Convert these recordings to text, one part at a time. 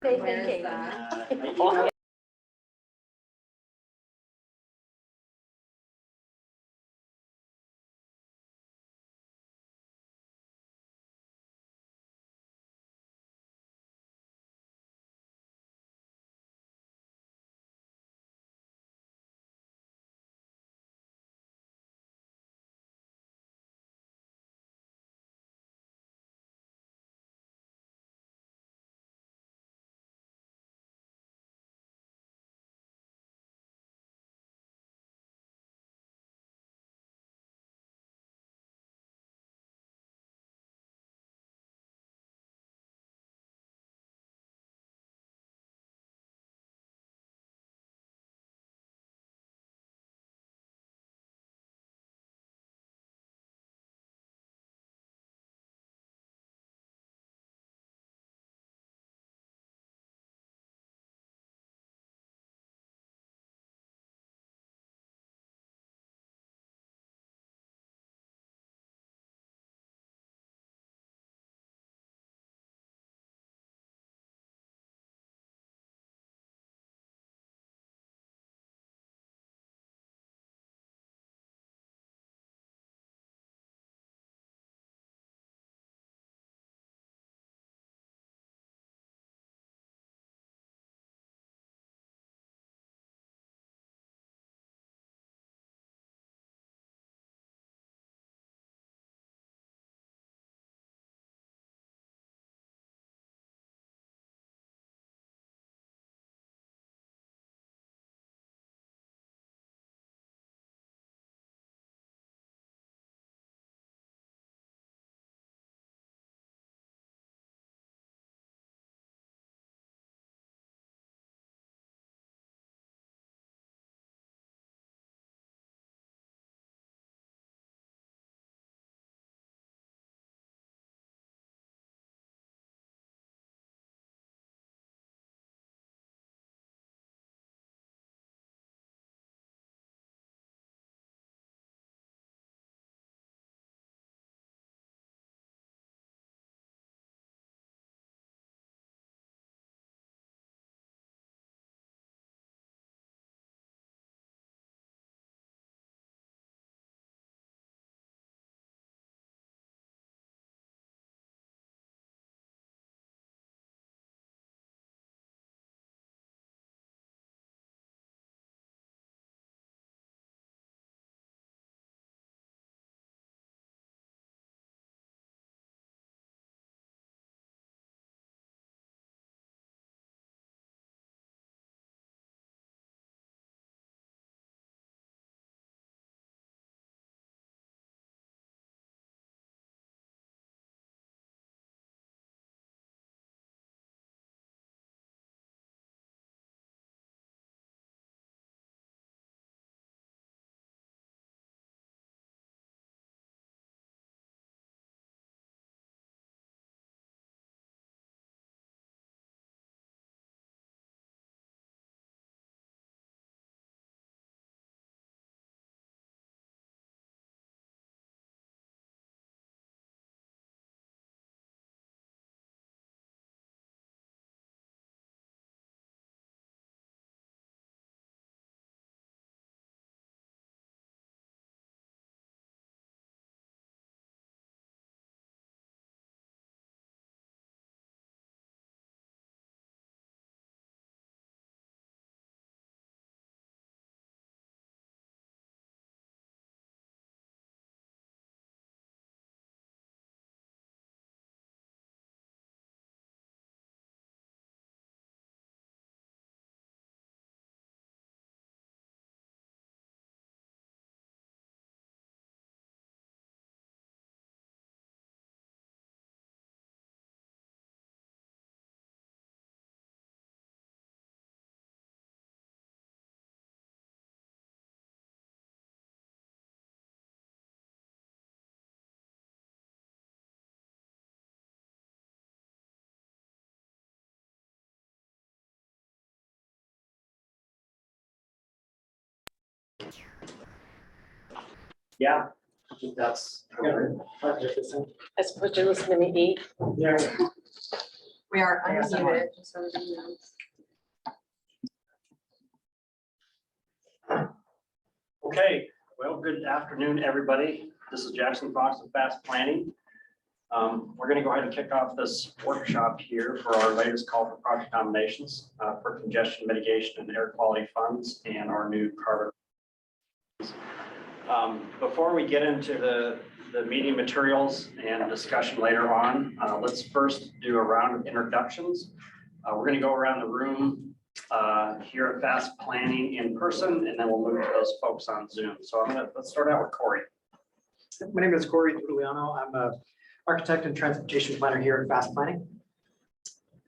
they Where is thinking? that? Yeah, I think that's. As opposed to listening to me eat. Yeah. We are unmuted, just so everybody knows. Okay, well, good afternoon, everybody. This is Jackson Fox with Fast Planning. We're going to go ahead and kick off this workshop here for our latest call for project nominations for congestion mitigation and air quality funds and our new carbon. Before we get into the meeting materials and discussion later on, let's first do a round of introductions. We're going to go around the room here at Fast Planning in person, and then we'll move to those folks on Zoom. So let's start out with Corey. My name is Corey Giuliano. I'm an architect and transportation planner here at Fast Planning.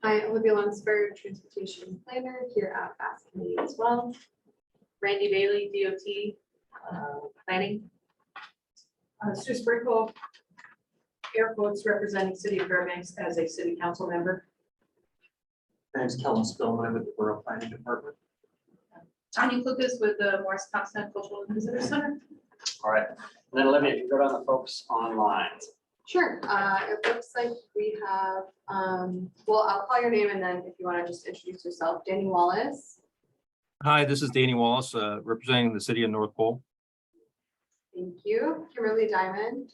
Hi, Olivia Lunsford, transportation planner here at Fast Planning as well. Randy Bailey, DOT planning. Sue Sprinkle, air quotes, representing City of Fairbanks as a city council member. My name is Kellen Spillman with the Borough Planning Department. Tanya Lucas with the Morris Constant Cultural and Visitor Center. All right, and then Olivia, if you go down the folks online. Sure, it looks like we have, well, I'll call your name and then if you want to just introduce yourself, Danny Wallace. Hi, this is Danny Wallace, representing the city of North Pole. Thank you. Kimberly Diamond.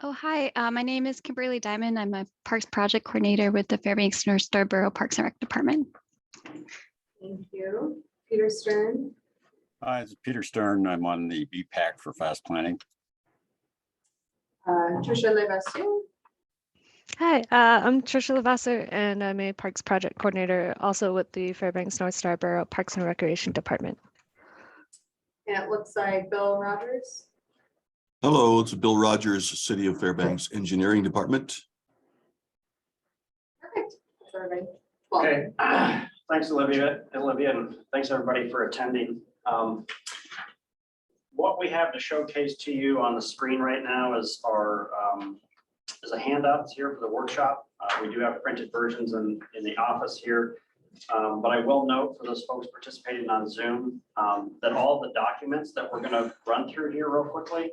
Oh, hi. My name is Kimberly Diamond. I'm a Parks Project Coordinator with the Fairbanks North Star Borough Parks and Rec Department. Thank you. Peter Stern. Hi, this is Peter Stern. I'm on the BPAC for Fast Planning. Trisha Levasseur. Hi, I'm Trisha Levasseur, and I'm a Parks Project Coordinator also with the Fairbanks North Star Borough Parks and Recreation Department. And it looks like Bill Rogers. Hello, it's Bill Rogers, City of Fairbanks Engineering Department. Perfect. That's everybody. Well, Okay, thanks, Olivia, and thanks everybody for attending. What we have to showcase to you on the screen right now is our is a handout here for the workshop. We do have printed versions in the office here, but I will note for those folks participating on Zoom that all the documents that we're going to run through here real quickly,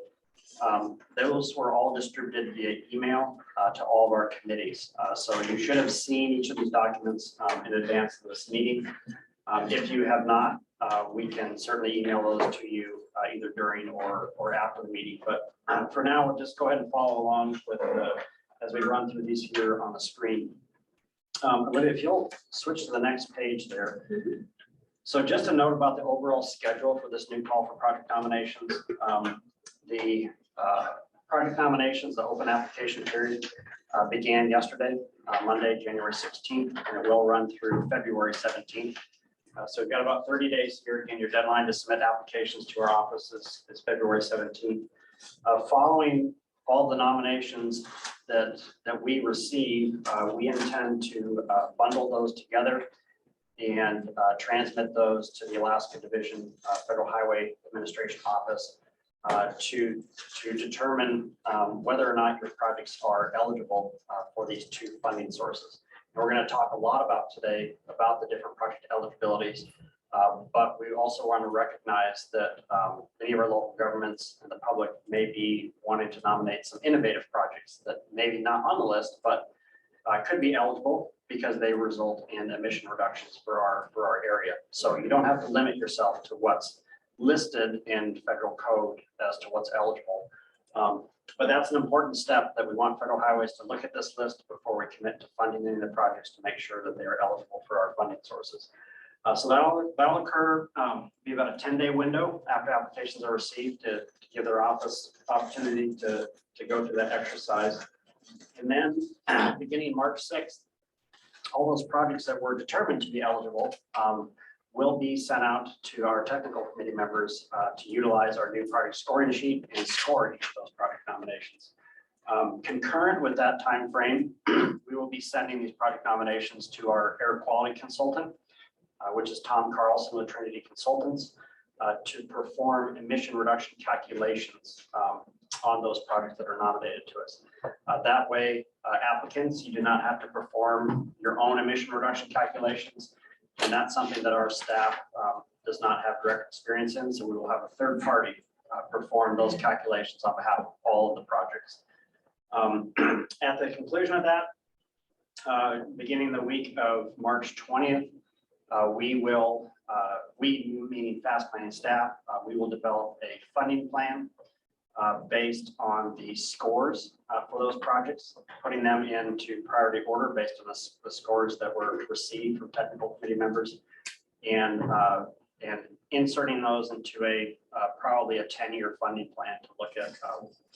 those were all distributed via email to all of our committees. So you should have seen each of these documents in advance of this meeting. If you have not, we can certainly email those to you either during or after the meeting. But for now, we'll just go ahead and follow along with as we run through these here on the screen. Olivia, if you'll switch to the next page there. Mhm. So just a note about the overall schedule for this new call for project nominations. The project nominations, the open application period began yesterday, Monday, January 16th, and it will run through February 17th. So we've got about 30 days here. Again, your deadline to submit applications to our office is February 17th. Following all the nominations that we receive, we intend to bundle those together and transmit those to the Alaska Division Federal Highway Administration Office to determine whether or not your projects are eligible for these two funding sources. And we're going to talk a lot about today about the different project eligibilities, but we also want to recognize that many of our local governments and the public may be wanting to nominate some innovative projects that maybe not on the list, but could be eligible because they result in emission reductions for our area. So you don't have to limit yourself to what's listed in federal code as to what's eligible. But that's an important step that we want federal highways to look at this list before we commit to funding any of the projects to make sure that they are eligible for our funding sources. So that'll occur, be about a 10-day window after applications are received to give their office opportunity to go through that exercise. And then beginning March 6th, all those projects that were determined to be eligible will be sent out to our technical committee members to utilize our new project scoring sheet and score each of those project nominations. Concurrent with that time frame, we will be sending these project nominations to our air quality consultant, which is Tom Carlson with Trinity Consultants, to perform emission reduction calculations on those projects that are nominated to us. That way, applicants, you do not have to perform your own emission reduction calculations. And that's something that our staff does not have direct experience in. So we will have a third party perform those calculations on behalf of all of the projects. At the conclusion of that, beginning the week of March 20th, we will, we meaning fast planning staff, we will develop a funding plan based on the scores for those projects, putting them into priority order based on the scores that were received from technical committee members, and inserting those into probably a 10-year funding plan to look at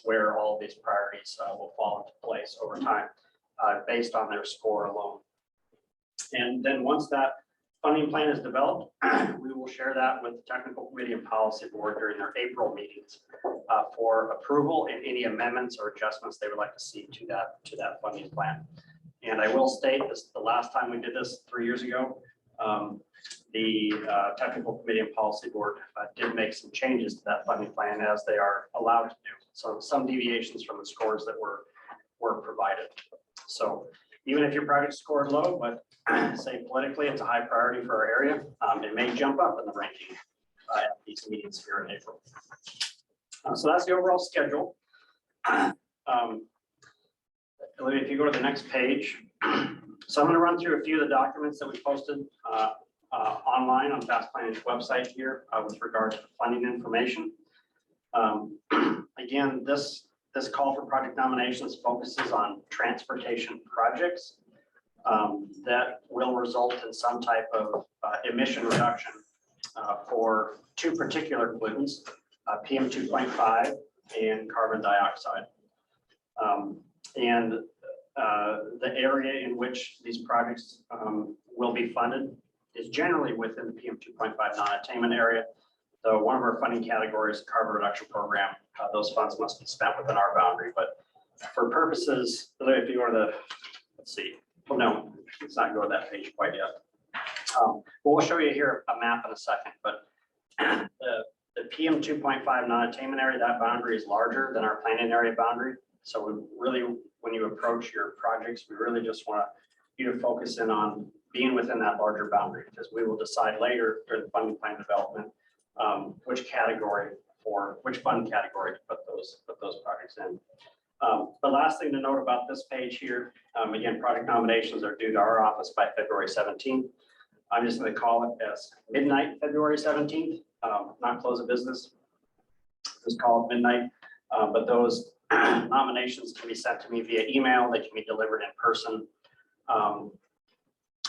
where all of these priorities will fall into place over time based on their score alone. And then once that funding plan is developed, we will share that with the technical committee and policy board during their April meetings for approval and any amendments or adjustments they would like to see to that funding plan. And I will state this, the last time we did this 3 years ago, the technical committee and policy board did make some changes to that funding plan as they are allowed to do. So some deviations from the scores that were provided. So even if your project scored low, but say politically it's a high priority for our area, it may jump up in the ranking at these meetings here in April. So that's the overall schedule. If you go to the next page, so I'm going to run through a few of the documents that we posted online on Fast Planning's website here with regard to funding information. Again, this call for project nominations focuses on transportation projects that will result in some type of emission reduction for two particular pollutants, PM 2.5 and carbon dioxide. And the area in which these projects will be funded is generally within the PM 2.5 non-attainment area. So one of our funding categories, carbon reduction program, those funds must be spent within our boundary. But for purposes, if you go to the, let's see, well, no, let's not go to that page quite yet. Well, we'll show you here a map in a second, but the PM 2.5 non-attainment area, that boundary is larger than our planning area boundary. So we really, when you approach your projects, we really just want you to focus in on being within that larger boundary, because we will decide later during the funding plan development which fund category to put those projects in. The last thing to note about this page here, again, project nominations are due to our office by February 17th. I'm just going to call it as midnight February 17th, not close of business. Just call it midnight, but those nominations can be sent to me via email. They can be delivered in person.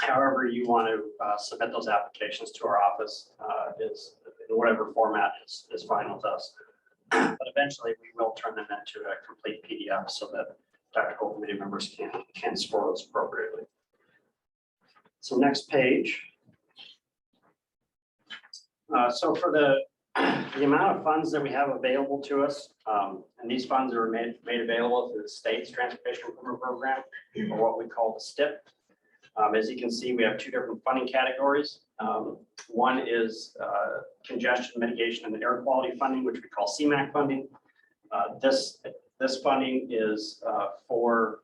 However you want to submit those applications to our office is in whatever format is fine with us. But eventually we will turn them into a complete PDF so that technical committee members can score those appropriately. So next page. So for the amount of funds that we have available to us, and these funds are made available through the state's transportation improvement program, or what we call the STIP. As you can see, we have two different funding categories. One is congestion mitigation and air quality funding, which we call CMAQ funding. This funding is for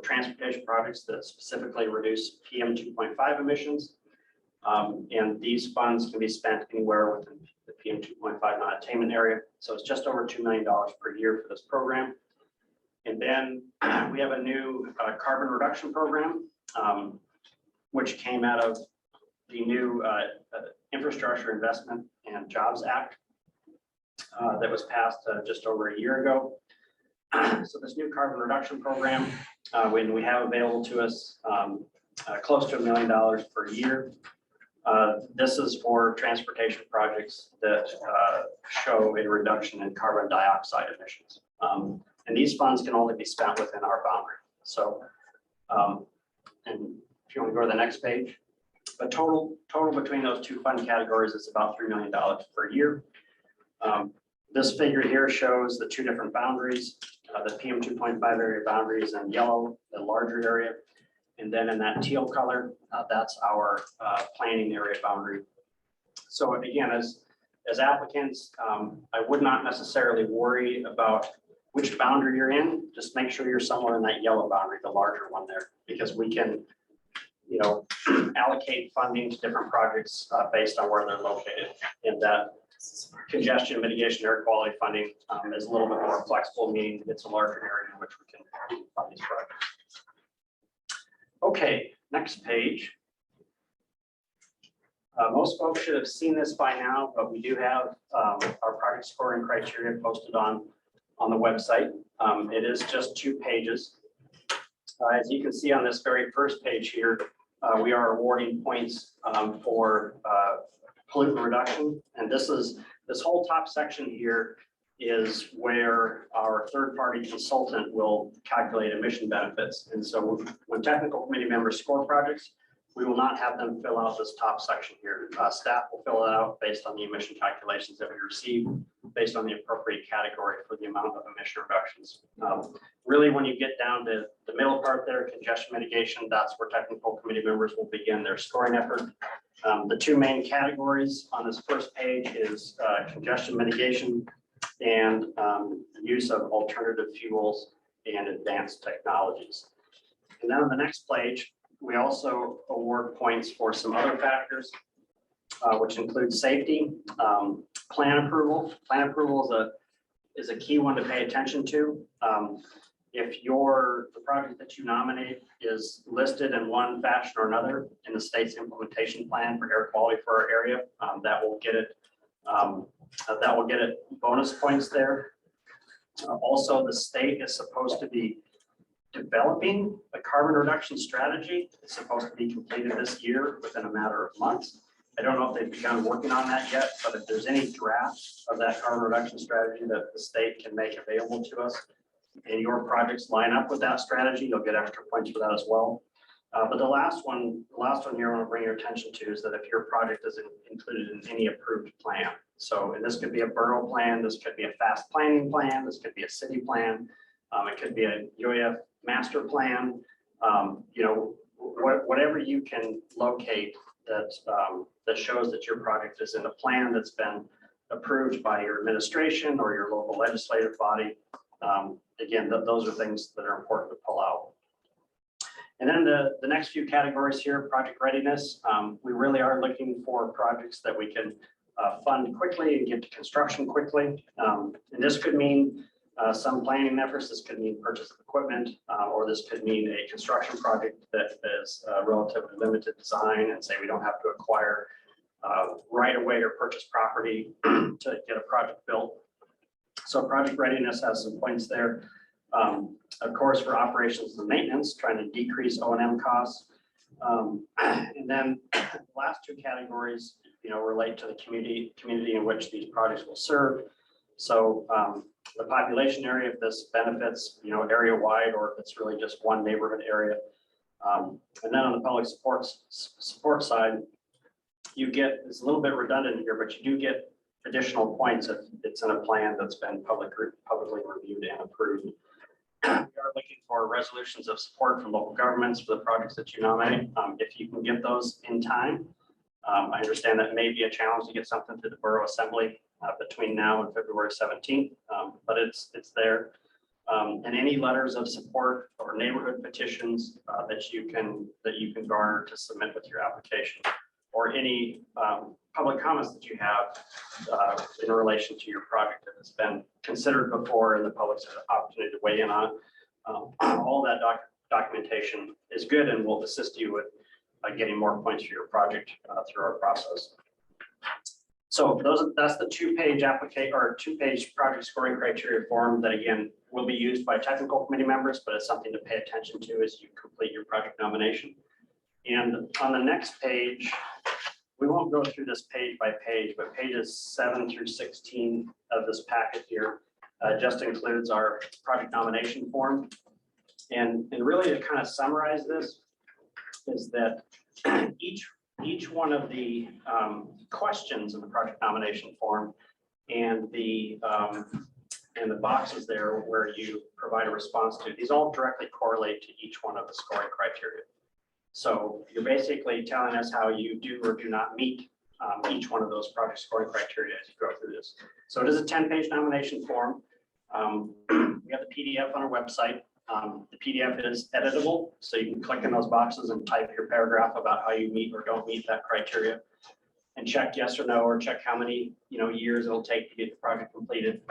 transportation projects that specifically reduce PM 2.5 emissions. And these funds can be spent anywhere within the PM 2.5 non-attainment area. So it's just over $2 million per year for this program. And then we have a new carbon reduction program, which came out of the new Infrastructure Investment and Jobs Act that was passed just over a year ago. So this new carbon reduction program, when we have available to us close to $1 million per year. This is for transportation projects that show a reduction in carbon dioxide emissions. And these funds can only be spent within our boundary. So, and if you want to go to the next page, the total between those two fund categories is about $3 million per year. This figure here shows the two different boundaries, the PM 2.5 area boundaries in yellow, the larger area. And then in that teal color, that's our planning area boundary. So again, as applicants, I would not necessarily worry about which boundary you're in. Just make sure you're somewhere in that yellow boundary, the larger one there, because we can, you know, allocate funding to different projects based on where they're located. And that congestion mitigation air quality funding is a little bit more flexible, meaning it's a larger area in which we can fund these projects. Okay, next page. Most folks should have seen this by now, but we do have our project scoring criteria posted on the website. It is just 2 pages. As you can see on this very first page here, we are awarding points for pollutant reduction. And this whole top section here is where our third-party consultant will calculate emission benefits. And so when technical committee members score projects, we will not have them fill out this top section here. Staff will fill it out based on the emission calculations that we receive, based on the appropriate category for the amount of emission reductions. Really, when you get down to the middle part there, congestion mitigation, that's where technical committee members will begin their scoring effort. The 2 main categories on this first page is congestion mitigation and use of alternative fuels and advanced technologies. And then on the next page, we also award points for some other factors, which include safety, plan approval. Plan approval is a key one to pay attention to. If the project that you nominate is listed in one fashion or another in the state's implementation plan for air quality for our area, that will get it bonus points there. Also, the state is supposed to be developing a carbon reduction strategy. It's supposed to be completed this year within a matter of months. I don't know if they've begun working on that yet, but if there's any draft of that carbon reduction strategy that the state can make available to us and your projects line up with that strategy, you'll get extra points for that as well. But the last one here I want to bring your attention to is that if your project is included in any approved plan. So, and this could be a borough plan, this could be a fast planning plan, this could be a city plan, it could be a UAF master plan, whatever you can locate that shows that your project is in a plan that's been approved by your administration or your local legislative body. Again, those are things that are important to pull out. And then the next few categories here, project readiness. We really are looking for projects that we can fund quickly and get to construction quickly. And this could mean some planning efforts. This could mean purchase of equipment, or this could mean a construction project that is relatively limited design and say we don't have to acquire right away or purchase property to get a project built. So project readiness has some points there. Of course, for operations and maintenance, trying to decrease O&M costs. And then the last 2 categories, relate to the community in which these projects will serve. So the population area, if this benefits, area wide, or if it's really just one neighborhood area. And then on the public support side, you get, it's a little bit redundant here, but you do get additional points if it's in a plan that's been publicly reviewed and approved. We are looking for resolutions of support from local governments for the projects that you nominate. If you can get those in time, I understand that may be a challenge to get something to the Borough Assembly between now and February 17th, but it's there. And any letters of support or neighborhood petitions that you can garner to submit with your application, or any public comments that you have in relation to your project that has been considered before and the public's had an opportunity to weigh in on. All that documentation is good and will assist you with getting more points for your project through our process. So that's the 2-page application or 2-page project scoring criteria form that again will be used by technical committee members, but it's something to pay attention to as you complete your project nomination. And on the next page, we won't go through this page by page, but pages 7 through 16 of this packet here just includes our project nomination form. And really to kind of summarize this is that each one of the questions in the project nomination form and the boxes there where you provide a response to, these all directly correlate to each one of the scoring criteria. So you're basically telling us how you do or do not meet each one of those project scoring criteria as you go through this. So it is a 10-page nomination form. We have the PDF on our website. The PDF is editable, so you can click in those boxes and type your paragraph about how you meet or don't meet that criteria, and check yes or no, or check how many years it'll take to get the project completed.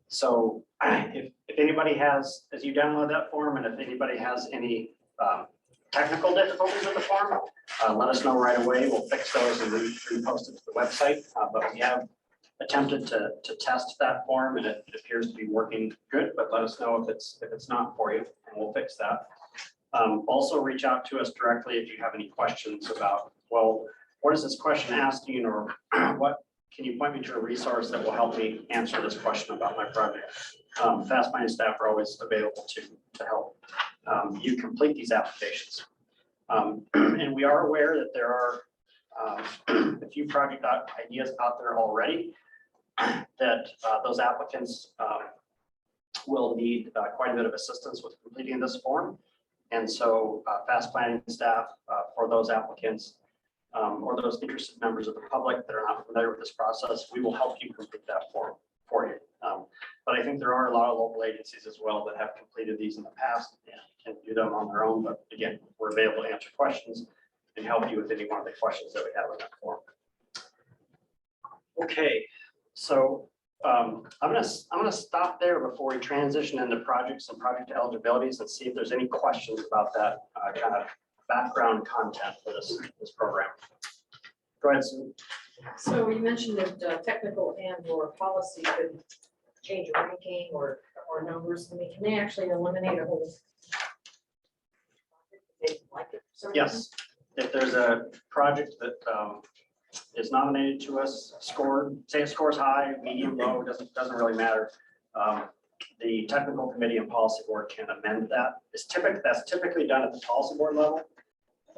So if anybody has, as you download that form, and if anybody has any technical difficulties with the form, let us know right away. We'll fix those and repost it to the website. But we have attempted to test that form, and it appears to be working good, but let us know if it's not for you, and we'll fix that. Also reach out to us directly if you have any questions about, well, what is this question asking, or what can you point me to a resource that will help me answer this question about my project? Fast Finance staff are always available to help you complete these applications. And we are aware that there are a few project ideas out there already that those applicants will need quite a bit of assistance with completing this form. And so Fast Planning staff for those applicants or those interested members of the public that are not familiar with this process, we will help you complete that form for you. But I think there are a lot of local agencies as well that have completed these in the past and can do them on their own. But again, we're available to answer questions and help you with any one of the questions that we have in that form. Okay, so I'm gonna stop there before we transition into projects and project eligibilities and see if there's any questions about that kind of background content for this program. Go ahead, Sue. So you mentioned that technical and or policy could change a ranking or numbers. I mean, can they actually eliminate a whole? They like it for some reason? Yes, if there's a project that is nominated to us, scored, say it scores high, medium, low, doesn't really matter. The technical committee and policy board can amend that. That's typically done at the policy board level,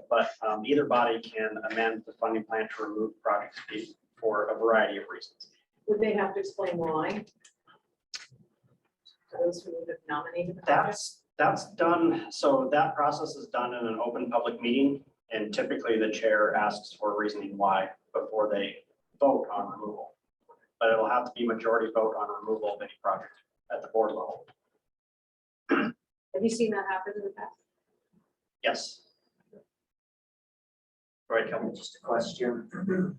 but either body can amend the funding plan to remove project fee for a variety of reasons. Would they have to explain why? To those who have nominated the project? That's done. So that process is done in an open public meeting, and typically the chair asks for reasoning why before they vote on removal. But it'll have to be majority vote on removal of any project at the board level. Have you seen that happen in the past? Yes. Right, Kelvin. Just a question.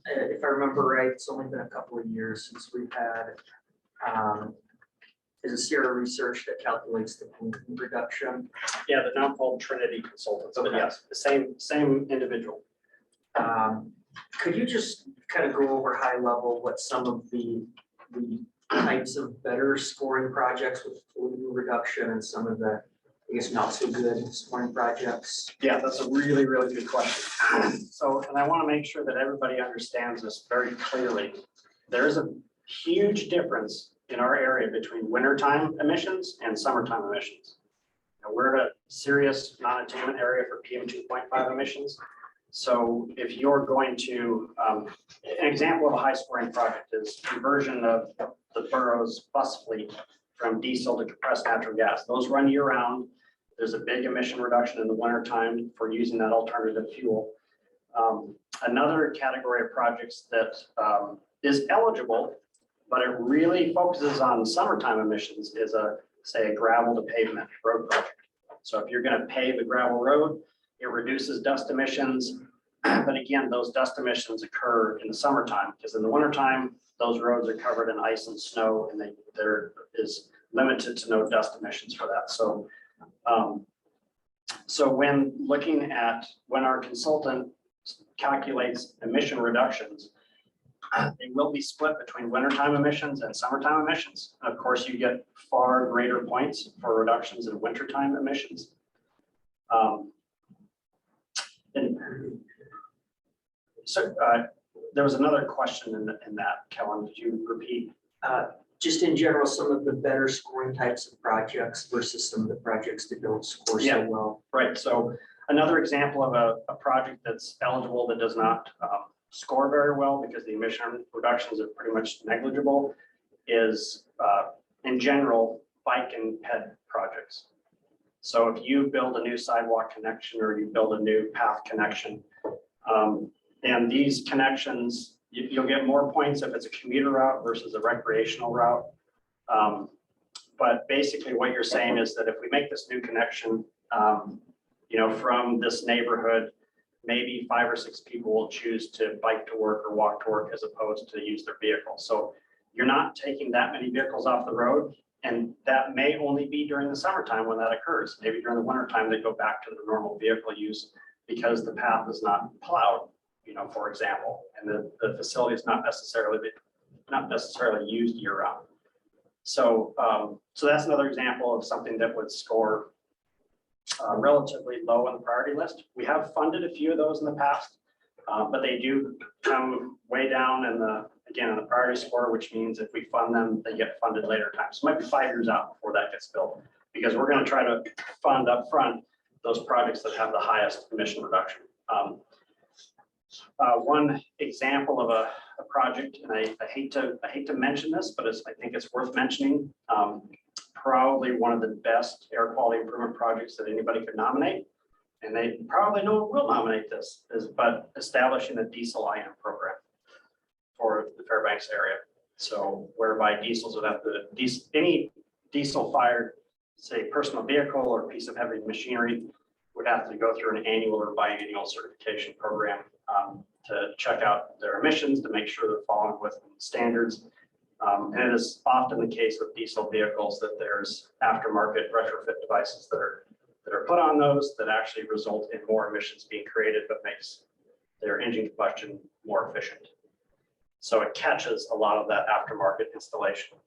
If I remember right, it's only been a couple of years since we've had, is it Sierra Research that calculates the pollutant reduction? Yeah, the now called Trinity Consultants, but yes, the same individual. Could you just kind of go over high level what some of the types of better scoring projects with pollutant reduction and some of the, I guess, not so good scoring projects? Yeah, that's a really, really good question. So, and I want to make sure that everybody understands this very clearly. There is a huge difference in our area between wintertime emissions and summertime emissions. Now, we're in a serious non-attainment area for PM 2.5 emissions. So if you're going to, an example of a high scoring project is conversion of the borough's bus fleet from diesel to compressed natural gas. Those run year round. There's a big emission reduction in the wintertime for using that alternative fuel. Another category of projects that is eligible, but it really focuses on summertime emissions is say a gravel to pavement road project. So if you're going to pave a gravel road, it reduces dust emissions. But again, those dust emissions occur in the summertime because in the wintertime, those roads are covered in ice and snow, and there is limited to no dust emissions for that. So, so when looking at when our consultant calculates emission reductions, they will be split between wintertime emissions and summertime emissions. Of course, you get far greater points for reductions in wintertime emissions. So there was another question in that, Kellen. Did you repeat? Just in general, some of the better scoring types of projects versus some of the projects that don't score so well. Right. So another example of a project that's eligible that does not score very well because the emission reductions are pretty much negligible is in general bike and ped projects. So if you build a new sidewalk connection or you build a new path connection, and these connections, you'll get more points if it's a commuter route versus a recreational route. But basically what you're saying is that if we make this new connection, you know, from this neighborhood, maybe 5 or 6 people will choose to bike to work or walk to work as opposed to use their vehicle. So you're not taking that many vehicles off the road. And that may only be during the summertime when that occurs. Maybe during the wintertime, they go back to their normal vehicle use because the path is not plowed, for example, and the facility is not necessarily used year round. So, so that's another example of something that would score relatively low on the priority list. We have funded a few of those in the past, but they do come way down in the priority score, which means if we fund them, they get funded later time. So it might be 5 years out before that gets built, because we're going to try to fund up front those projects that have the highest emission reduction. One example of a project, and I hate to mention this, but I think it's worth mentioning. Probably one of the best air quality improvement projects that anybody could nominate, and they probably no one will nominate this, but establishing a diesel IM program for the Fairbanks area. So whereby diesels would have to, any diesel fired, say personal vehicle or piece of heavy machinery would have to go through an annual or biannual certification program to check out their emissions, to make sure they're following with standards. And it is often the case with diesel vehicles that there's aftermarket retrofit devices that are put on those that actually result in more emissions being created, but makes their engine combustion more efficient. So it catches a lot of that aftermarket installation,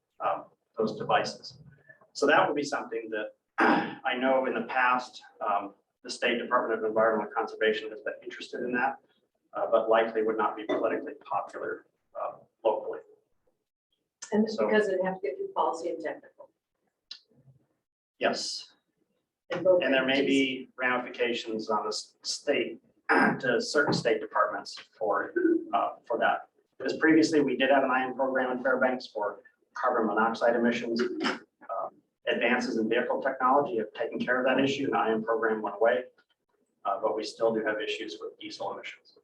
those devices. So that would be something that I know in the past, the State Department of Environmental Conservation has been interested in that, but likely would not be politically popular locally. And So- because it have to get through policy and technical. Yes, Both and there may entities. be ramifications on the state to certain state departments for that. Because previously we did have an IM program in Fairbanks for carbon monoxide emissions. Advances in vehicle technology have taken care of that issue, and the IM program went away. But we still do have issues with diesel emissions.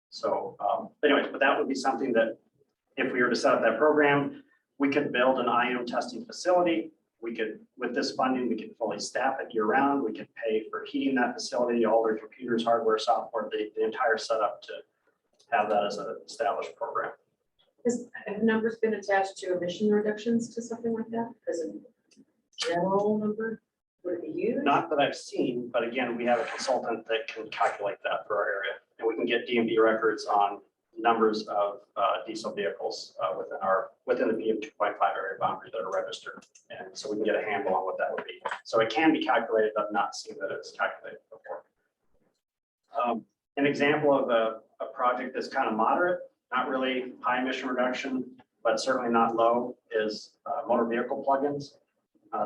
So anyways, but that would be something that if we were to set up that program, we could build an IM testing facility. We could, with this funding, we could fully staff it year round. We could pay for heating that facility, all their computers, hardware, software, the entire setup to have that as an established program. Have numbers been attached to emission reductions to something like that? As a general number, would it be huge? Not that I've seen, but again, we have a consultant that can calculate that for our area. And we can get DMV records on numbers of diesel vehicles within the PM 2.5 area boundary that are registered. And so we can get a handle on what that would be. So it can be calculated. I've not seen that it's calculated before. An example of a project that's kind of moderate, not really high emission reduction, but certainly not low, is motor vehicle plugins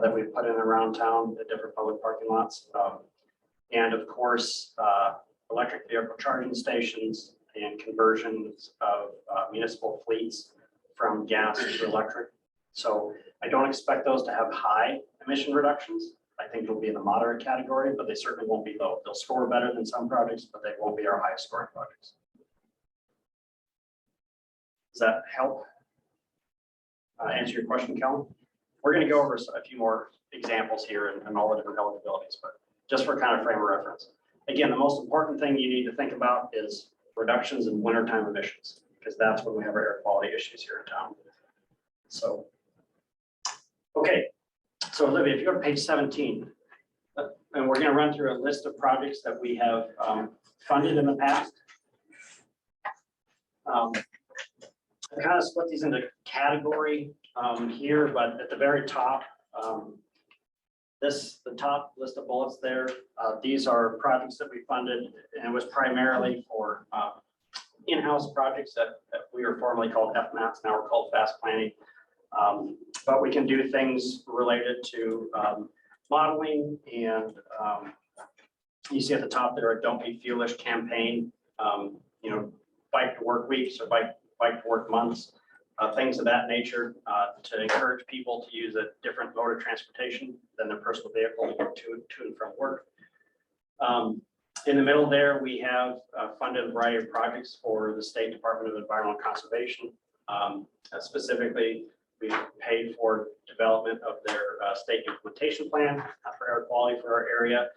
that we've put in around town at different public parking lots. And of course, electric vehicle charging stations and conversions of municipal fleets from gas to electric. So I don't expect those to have high emission reductions. I think it'll be in the moderate category, but they certainly won't be low. They'll score better than some projects, but they won't be our highest scoring projects. Does that help answer your question, Kellen? We're going to go over a few more examples here and all the different eligibilities, but just for kind of frame of reference. Again, the most important thing you need to think about is reductions in wintertime emissions, because that's when we have our air quality issues here in town. So, okay. So Olivia, if you go to page 17, and we're going to run through a list of projects that we have funded in the past. I kind of split these into category here, but at the very top, the top list of bullets there, these are projects that we funded, and it was primarily for in-house projects that we were formerly called FMAPs, now we're called fast planning. But we can do things related to modeling, and you see at the top there a Don't Be Fuelish campaign, bike to work weeks or bike to work months, things of that nature to encourage people to use a different mode of transportation than their personal vehicle to and from work. In the middle there, we have funded a variety of projects for the State Department of Environmental Conservation. Specifically, we paid for development of their state implementation plan for air quality for our area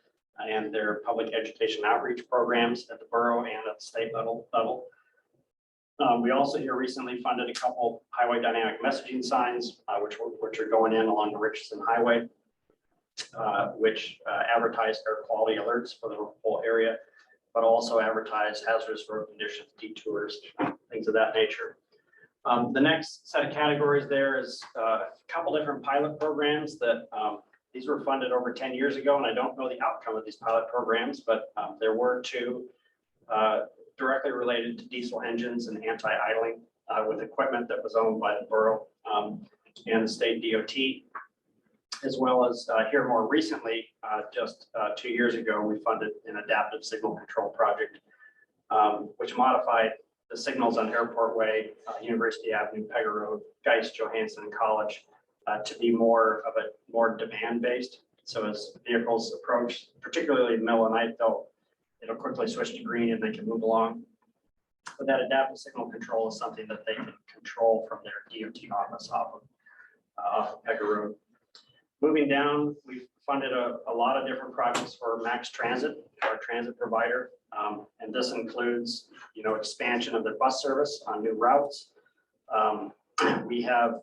and their public education outreach programs at the borough and at the state level. We also here recently funded a couple highway dynamic messaging signs, which are going in along the Richardson Highway, which advertise air quality alerts for the whole area, but also advertise hazardous road conditions, detours, things of that nature. The next set of categories there is a couple different pilot programs that these were funded over 10 years ago, and I don't know the outcome of these pilot programs, but there were two directly related to diesel engines and anti-idling with equipment that was owned by the borough and the state DOT, as well as here more recently, just 2 years ago, we funded an adaptive signal control project, which modified the signals on Airport Way, University Avenue, Pega Road, Geist, Johansson College to be more demand-based. So as vehicles approach, particularly in the middle of the night, it'll quickly switch to green and they can move along. But that adaptive signal control is something that they can control from their DOT office off of Pega Road. Moving down, we've funded a lot of different projects for Max Transit, our transit provider. And this includes, expansion of the bus service on new routes. We have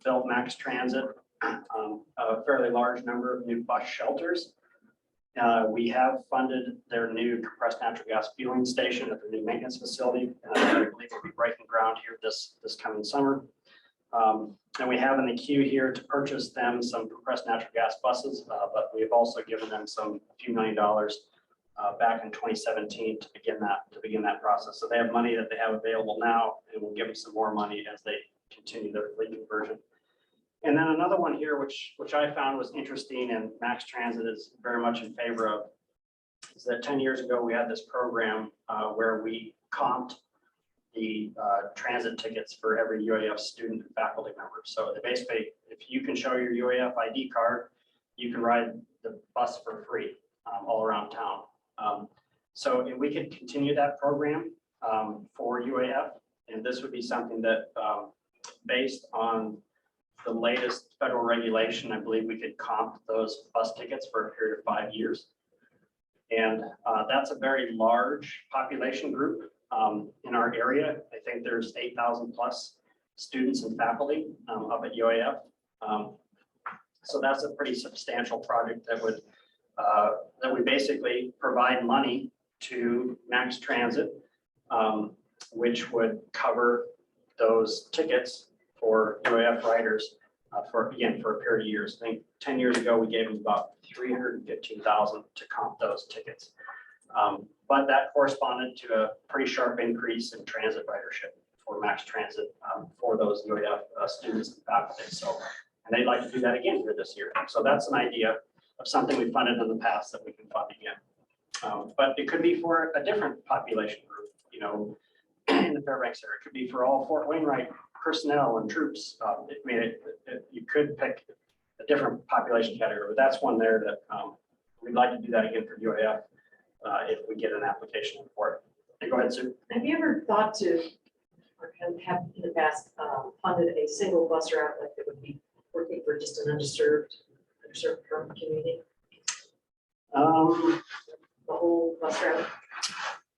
built Max Transit a fairly large number of new bus shelters. We have funded their new compressed natural gas fueling station at the new maintenance facility. I believe we'll be breaking ground here this coming summer. And we have in the queue here to purchase them some compressed natural gas buses, but we have also given them a few $1 million back in 2017 to begin that process. So they have money that they have available now, and we'll give them some more money as they continue their fleet conversion. And then another one here, which I found was interesting, and Max Transit is very much in favor of, is that 10 years ago we had this program where we comped the transit tickets for every UAF student and faculty member. So they basically, if you can show your UAF ID card, you can ride the bus for free all around town. So if we could continue that program for UAF, and this would be something that based on the latest federal regulation, I believe we could comp those bus tickets for a period of 5 years. And that's a very large population group in our area. I think there's 8,000 plus students and faculty up at UAF. So that's a pretty substantial project that we basically provide money to Max Transit, which would cover those tickets for UAF riders for a period of years. I think 10 years ago, we gave them about $315,000 to comp those tickets. But that corresponded to a pretty sharp increase in transit ridership for Max Transit for those UAF students and faculty. So, and they'd like to do that again here this year. So that's an idea of something we funded in the past that we can fund again. But it could be for a different population group, in the Fairbanks area. It could be for all Fort Wainwright personnel and troops. You could pick a different population category, but that's one there that we'd like to do that again for UAF if we get an application for it. And go ahead, Sue. Have you ever thought to, or have in the past, funded a single bus route that would be working for just an underserved community? The whole bus route?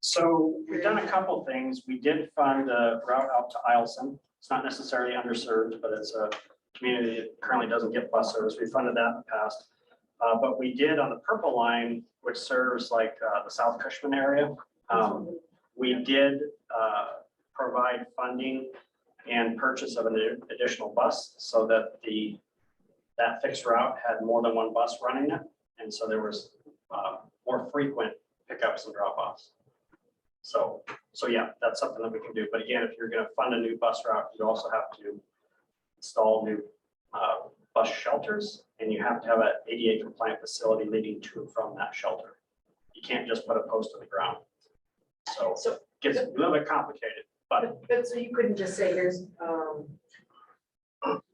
So we've done a couple things. We did fund a route out to Eielson. It's not necessarily underserved, but it's a community that currently doesn't get bus service. We funded that in the past. But we did on the Purple Line, which serves like the South Cushman area. We did provide funding and purchase of an additional bus so that that fixed route had more than one bus running it. And so there was more frequent pickups and drop-offs. So yeah, that's something that we can do. But again, if you're going to fund a new bus route, you also have to install new bus shelters, and you have to have an ADA compliant facility leading to and from that shelter. You can't just put a post on the ground. So it gets a little bit complicated, but so you couldn't just say here's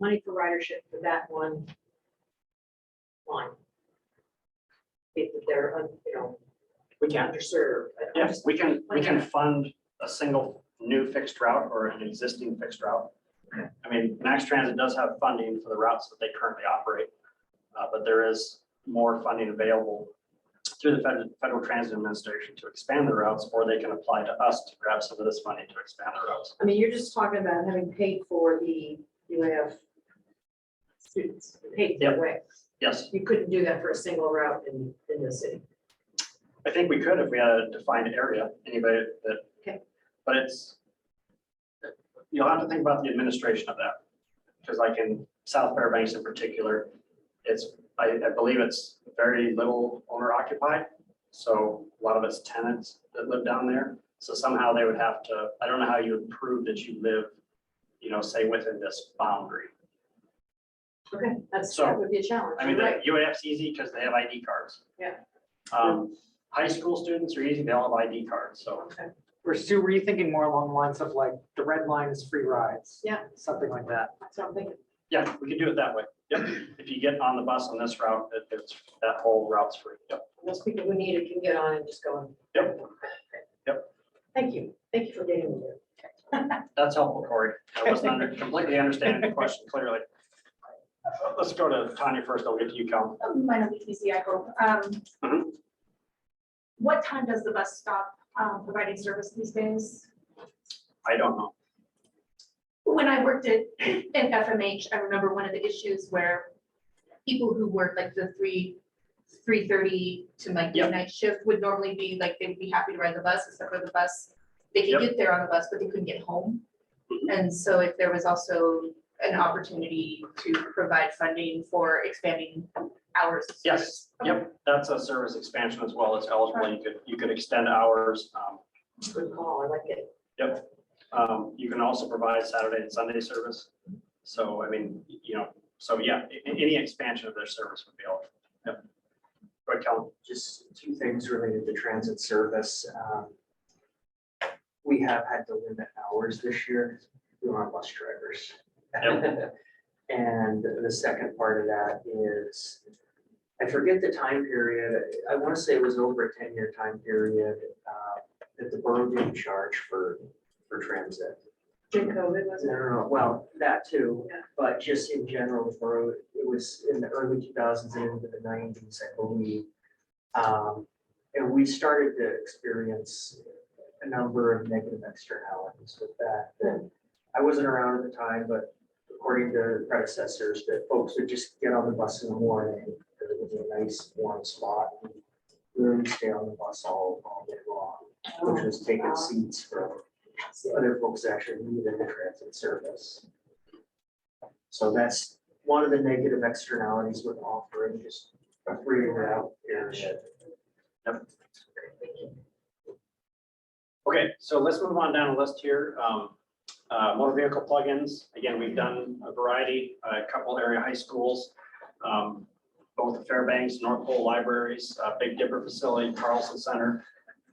money for ridership for that one line. If they're, we can. underserved. Yes, we can fund a single new fixed route or an existing fixed route. Okay. I mean, Max Transit does have funding for the routes that they currently operate, but there is more funding available through the Federal Transit Administration to expand the routes, or they can apply to us to grab some of this money to expand the routes. I mean, you're just talking about having paid for the UAF students, paid Yep. that way. Yes, You couldn't do that for a single route in the city. I think we could if we had a defined area, anybody that, Okay. but it's, you'll have to think about the administration of that. Because like in South Fairbanks in particular, I believe it's very little owner occupied. So a lot of it's tenants that live down there. So somehow they would have to, I don't know how you would prove that you live, say within this boundary. Okay, that So, would be a challenge. I mean, You're the right. UAF's easy because they have ID cards. Yeah. High school students are easy, they all have ID cards, so. Okay. Or Sue, were you thinking more along the lines of like the red line is free rides? Yeah. Something like that. That's what I'm thinking. Yeah, we could do it that way. Yep. If you get on the bus on this route, that whole route's free. Yep. Most people who need it can get on and just go. Yep. Thank you. Thank you for getting me there. That's helpful, Corey. I wasn't completely understanding the question clearly. Let's go to Tanya first. I'll get to you, Cal. Mine will be easy, I hope. Mhm. What time does the bus stop providing service these days? I don't know. When I worked in FMH, I remember one of the issues where people who work like the 3:30 to like Yep. midnight shift would normally be like, they'd be happy to ride the bus, except for the bus. They Yep. could get there on the bus, but they couldn't get home. And so if there was also an opportunity to provide funding for expanding hours. of Yes, service. yep, that's a service expansion as well. It's eligible. You could extend hours. Good call. I like it. Yep. You can also provide Saturday and Sunday service. So, I mean, so yeah, any expansion of their service would be eligible. Yep. Go ahead, Kellen. Just two things related to transit service. We have had to limit hours this year. We aren't bus drivers. And the second part of that is, I forget the time period. I want to say it was over a 10-year time period that the borough didn't charge for transit. During COVID, was it? No. Well, that too, Yeah. but just in general, the borough, it was in the early 2000s and into the 90s, I believe. And we started to experience a number of negative externalities with that. I wasn't around at the time, but according to predecessors, that folks would just get on the bus in the morning because it was a nice warm spot. And really stay on the bus all day long, which was taking seats from other folks that actually needed the transit service. So that's one of the negative externalities with offering just a free route period. Okay, so let's move on down the list here. Motor vehicle plugins. Again, we've done a variety, a couple area high schools, both the Fairbanks, North Pole libraries, Big Dipper facility, Carlson Center.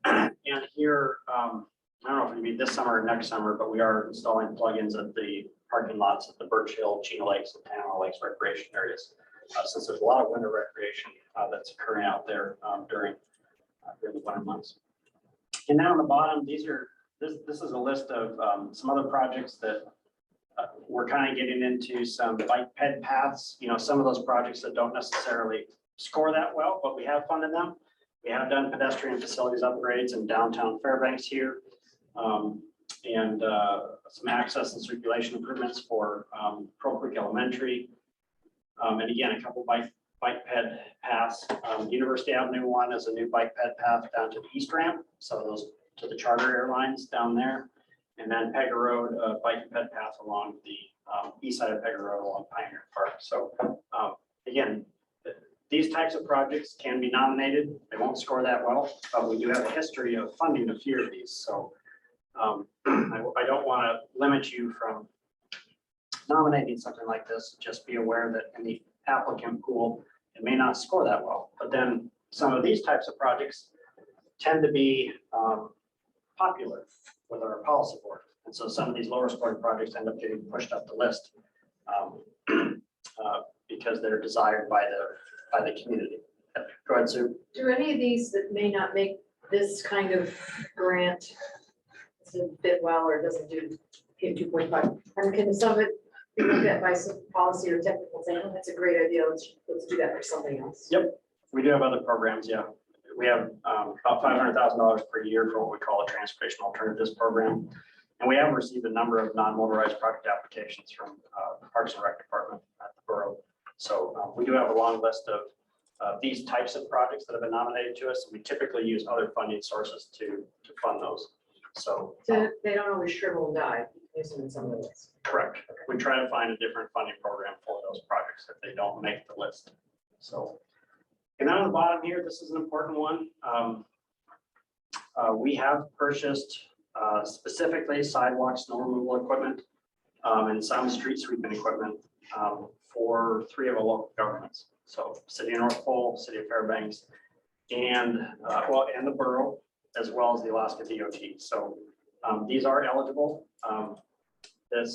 And here, I don't know if it'll be this summer or next summer, but we are installing plugins at the parking lots at the Birch Hill, Chino Lakes, and Panama Lakes recreation areas. Since there's a lot of winter recreation that's occurring out there during the winter months. And now on the bottom, this is a list of some other projects that we're kind of getting into some bike ped paths, some of those projects that don't necessarily score that well, but we have funded them. We have done pedestrian facilities upgrades in downtown Fairbanks here. And some access and circulation improvements for Pearl Creek Elementary. And again, a couple bike ped paths. University Avenue one is a new bike ped path down to the east ramp. So those to the charter airlines down there. And then Pega Road, bike ped path along the east side of Pega Road along Pioneer Park. So again, these types of projects can be nominated. They won't score that well, but we do have a history of funding a few of these. So I don't want to limit you from nominating something like this. Just be aware that in the applicant pool, it may not score that well. But then some of these types of projects tend to be popular with our policy board. And so some of these lower scoring projects end up getting pushed up the list because they're desired by the community. Go ahead, Sue. Do any of these that may not make this kind of grant doesn't fit well or doesn't do 2.5? And can some of it be looked at by some policy or technical saying, oh, that's a great idea, let's do that for something else? Yep, we do have other programs, yeah. We have about $500,000 per year for what we call a transportation alternatives program. And we have received a number of non-motorized project applications from the Parks and Rec Department at the borough. So we do have a long list of these types of projects that have been nominated to us. We typically use other funding sources to fund those. So They don't always shrivel and die, using in some of the lists. correct. We try to find a different funding program for those projects if they don't make the list. So, and then on the bottom here, this is an important one. We have purchased specifically sidewalk snow removal equipment and some street sweeping equipment for 3 of our local governments. So City of North Pole, City of Fairbanks, and and the borough, as well as the Alaska DOT. So these are eligible. The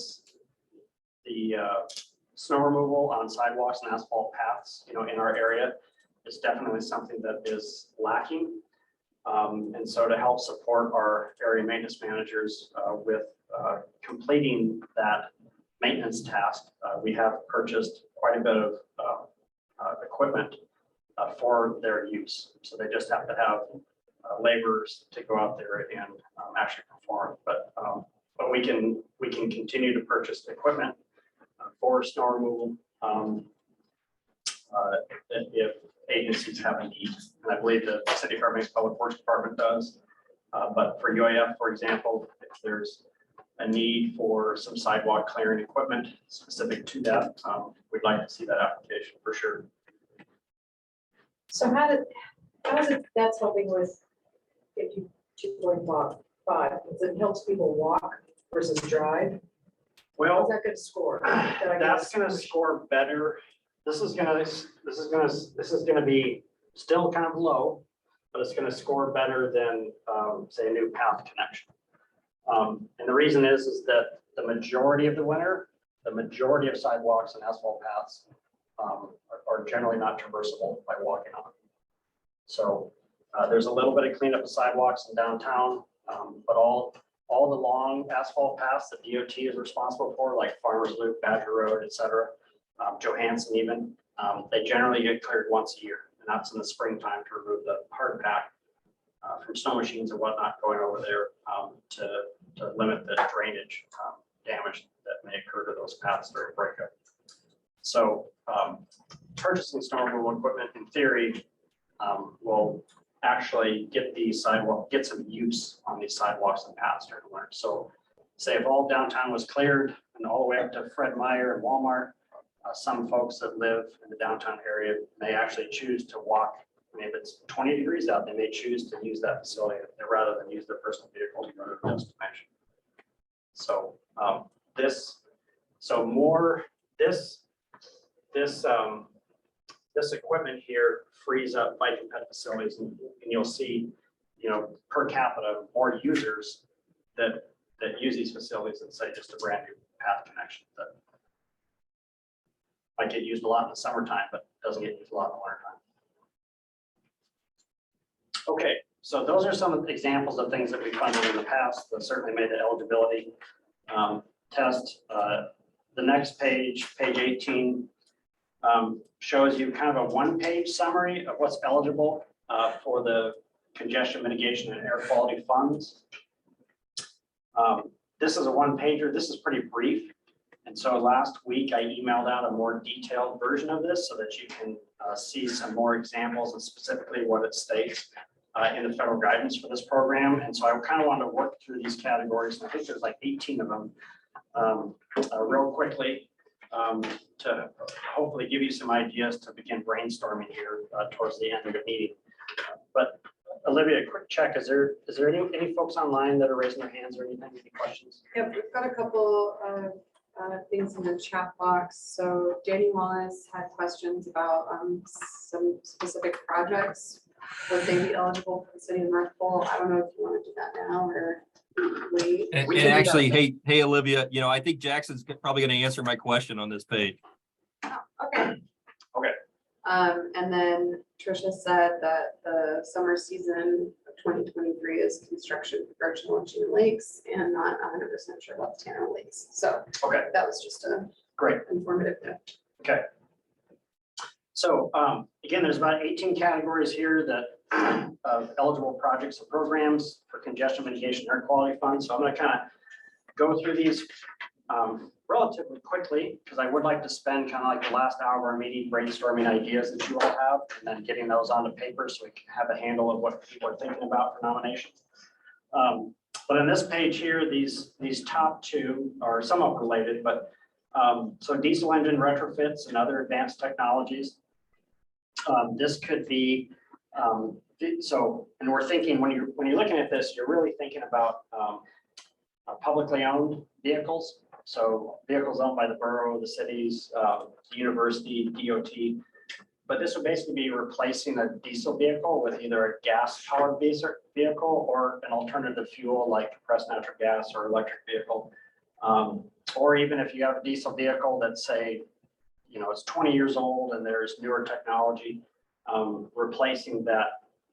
snow removal on sidewalks and asphalt paths, in our area is definitely something that is lacking. And so to help support our area maintenance managers with completing that maintenance task, we have purchased quite a bit of equipment for their use. So they just have to have laborers to go out there and actually perform. But we can continue to purchase equipment for snow removal if agencies have a need. And I believe the City of Fairbanks Public Works Department does. But for UAF, for example, if there's a need for some sidewalk clearing equipment specific to that, we'd like to see that application for sure. So how is it that's helping with 52.5? Because it helps people walk versus drive. Well, How's that going to score? that's going to score better. This is going to be still kind of low, but it's going to score better than say a new path connection. And the reason is that the majority of the winter, the majority of sidewalks and asphalt paths are generally not traversable by walking on. So there's a little bit of cleanup of sidewalks in downtown, but all the long asphalt paths that DOT is responsible for, like Farmers Loop, Badger Road, et cetera, Johansson even, they generally get cleared once a year, and that's in the springtime to remove the hard pack from snow machines and whatnot going over there to limit the drainage damage that may occur to those paths during breakup. So purchasing snow removal equipment in theory will actually get some use on these sidewalks and paths during the winter. So say if all downtown was cleared and all the way up to Fred Meyer and Walmart, some folks that live in the downtown area may actually choose to walk. I mean, if it's 20 degrees out, they may choose to use that facility rather than use their personal vehicle to go to the destination. So this equipment here frees up bike and pet facilities, and you'll see, per capita more users that use these facilities than say just a brand new path connection that might get used a lot in the summertime, but doesn't get used a lot in the wintertime. Okay, so those are some of the examples of things that we funded in the past that certainly made the eligibility test. The next page, page 18, shows you kind of a one-page summary of what's eligible for the congestion mitigation and air quality funds. This is a one-pager. This is pretty brief. And so last week I emailed out a more detailed version of this so that you can see some more examples and specifically what it states in the federal guidance for this program. And so I kind of wanted to work through these categories. And I think there's like 18 of them real quickly to hopefully give you some ideas to begin brainstorming here towards the end of the meeting. But Olivia, a quick check. Is there any folks online that are raising their hands or anything? Any questions? Yep, we've got a couple of things in the chat box. So Danny Wallace had questions about some specific projects. Would they be eligible for the city of North Pole? I don't know if you want to do that now or wait. And We can do actually, that. hey, Olivia, I think Jackson's probably going to answer my question on this page. Okay. Okay. And then Tricia said that the summer season of 2023 is construction for Birch and Lachine Lakes and not 100% sure about the Tanner Lakes. So Okay, that was just a great. informative note. Okay. So again, there's about 18 categories here that of eligible projects and programs for congestion mitigation air quality funds. So I'm going to kind of go through these relatively quickly because I would like to spend kind of like the last hour of our meeting brainstorming ideas that you all have and then getting those onto paper so we can have a handle of what people are thinking about for nominations. But on this page here, these top two are somewhat related, but so diesel engine retrofits and other advanced technologies. This could be and we're thinking when you're looking at this, you're really thinking about publicly owned vehicles. So vehicles owned by the borough, the cities, the university, DOT. But this would basically be replacing a diesel vehicle with either a gas powered vehicle or an alternative fuel like compressed natural gas or electric vehicle. Or even if you have a diesel vehicle that's say, it's 20 years old and there's newer technology, replacing that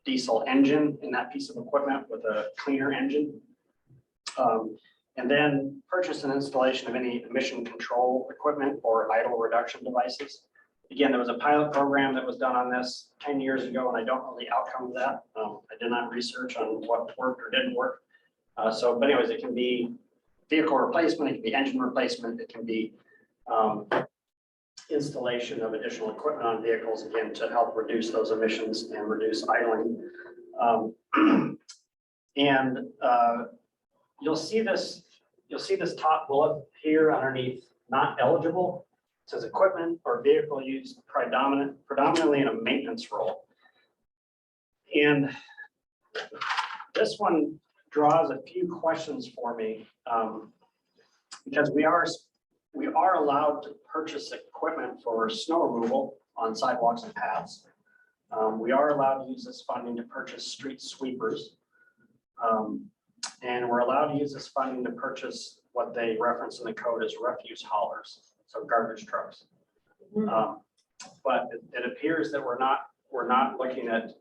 diesel engine in that piece of equipment with a cleaner engine. And then purchase and installation of any emission control equipment or idle reduction devices. Again, there was a pilot program that was done on this 10 years ago, and I don't know the outcome of that. I did not research on what worked or didn't work. But anyways, it can be vehicle replacement, it can be engine replacement, it can be installation of additional equipment on vehicles, again, to help reduce those emissions and reduce idling. You'll see this top bullet here underneath not eligible. It says equipment or vehicle used predominantly in a maintenance role. And this one draws a few questions for me because we are allowed to purchase equipment for snow removal on sidewalks and paths. We are allowed to use this funding to purchase street sweepers. And we're allowed to use this funding to purchase what they reference in the code as refuse haulers, so garbage trucks. But it appears that we're not looking at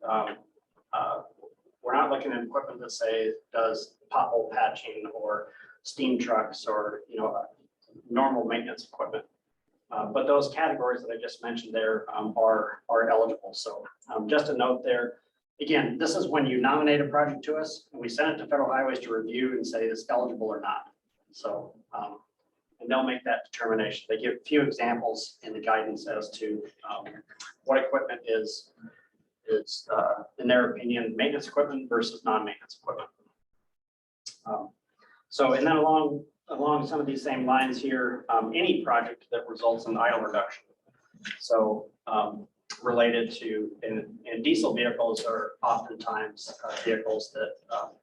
equipment that say does pothole patching or steam trucks or normal maintenance equipment. But those categories that I just mentioned there are eligible. So just a note there. Again, this is when you nominate a project to us and we send it to Federal Highways to review and say it's eligible or not. So, and they'll make that determination. They give a few examples in the guidance as to what equipment is in their opinion, maintenance equipment versus non-maintenance equipment. And then along some of these same lines here, any project that results in idle reduction. So, related to, and diesel vehicles are oftentimes vehicles that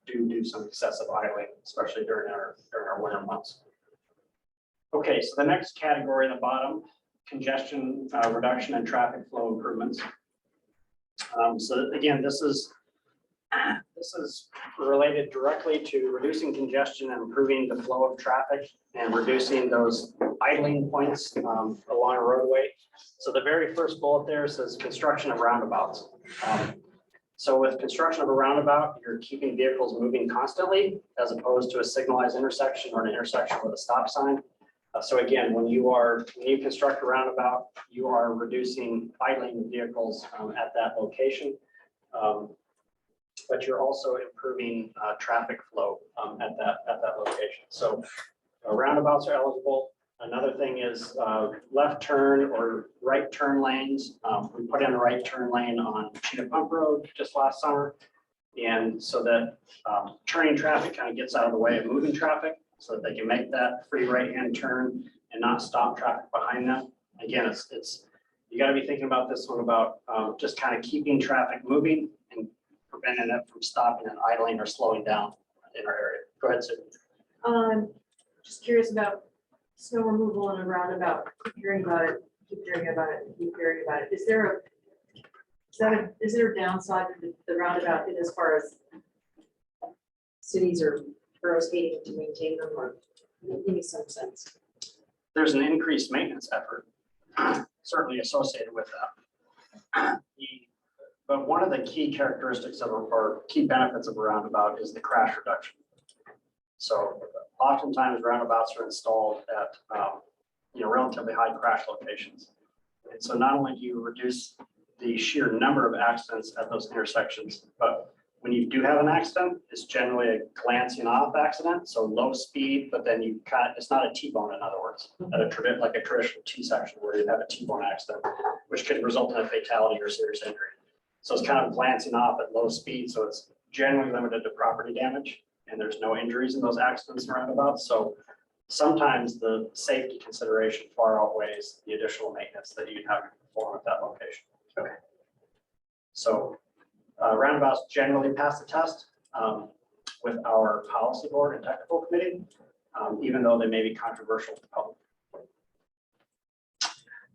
do some excessive idling, especially during our winter months. Okay, so the next category at the bottom, congestion reduction and traffic flow improvements. So again, this is related directly to reducing congestion and improving the flow of traffic and reducing those idling points along a roadway. So the very first bullet there says construction of roundabouts. So with construction of a roundabout, you're keeping vehicles moving constantly as opposed to a signalized intersection or an intersection with a stop sign. So again, when you construct a roundabout, you are reducing idling vehicles at that location. But you're also improving traffic flow at that location. So roundabouts are eligible. Another thing is left turn or right turn lanes. We put in a right turn lane on Cheetah Pump Road just last summer. And so that turning traffic kind of gets out of the way of moving traffic so that they can make that free right-hand turn and not stop traffic behind them. Again, you got to be thinking about this one about just kind of keeping traffic moving and preventing it from stopping and idling or slowing down in our area. Go ahead, Sue. Just curious about snow removal in a roundabout. Keep hearing about it. Is there a downside to the roundabout as far as cities or boroughs needing to maintain them, or give me some sense? There's an increased maintenance effort certainly associated with that. But one of the key characteristics of or key benefits of a roundabout is the crash reduction. So oftentimes roundabouts are installed at relatively high crash locations. And so not only do you reduce the sheer number of accidents at those intersections, but when you do have an accident, it's generally a glancing off accident, so low speed, but then you kind of, it's not a T-bone, in other words, at a like a traditional T-section where you have a T-bone accident, which can result in a fatality or serious injury. So it's kind of glancing off at low speed, so it's generally limited to property damage, and there's no injuries in those accidents and roundabouts. So sometimes the safety consideration far outweighs the additional maintenance that you'd have to perform at that location. Okay. So roundabouts generally pass the test with our policy board and technical committee, even though they may be controversial to the public.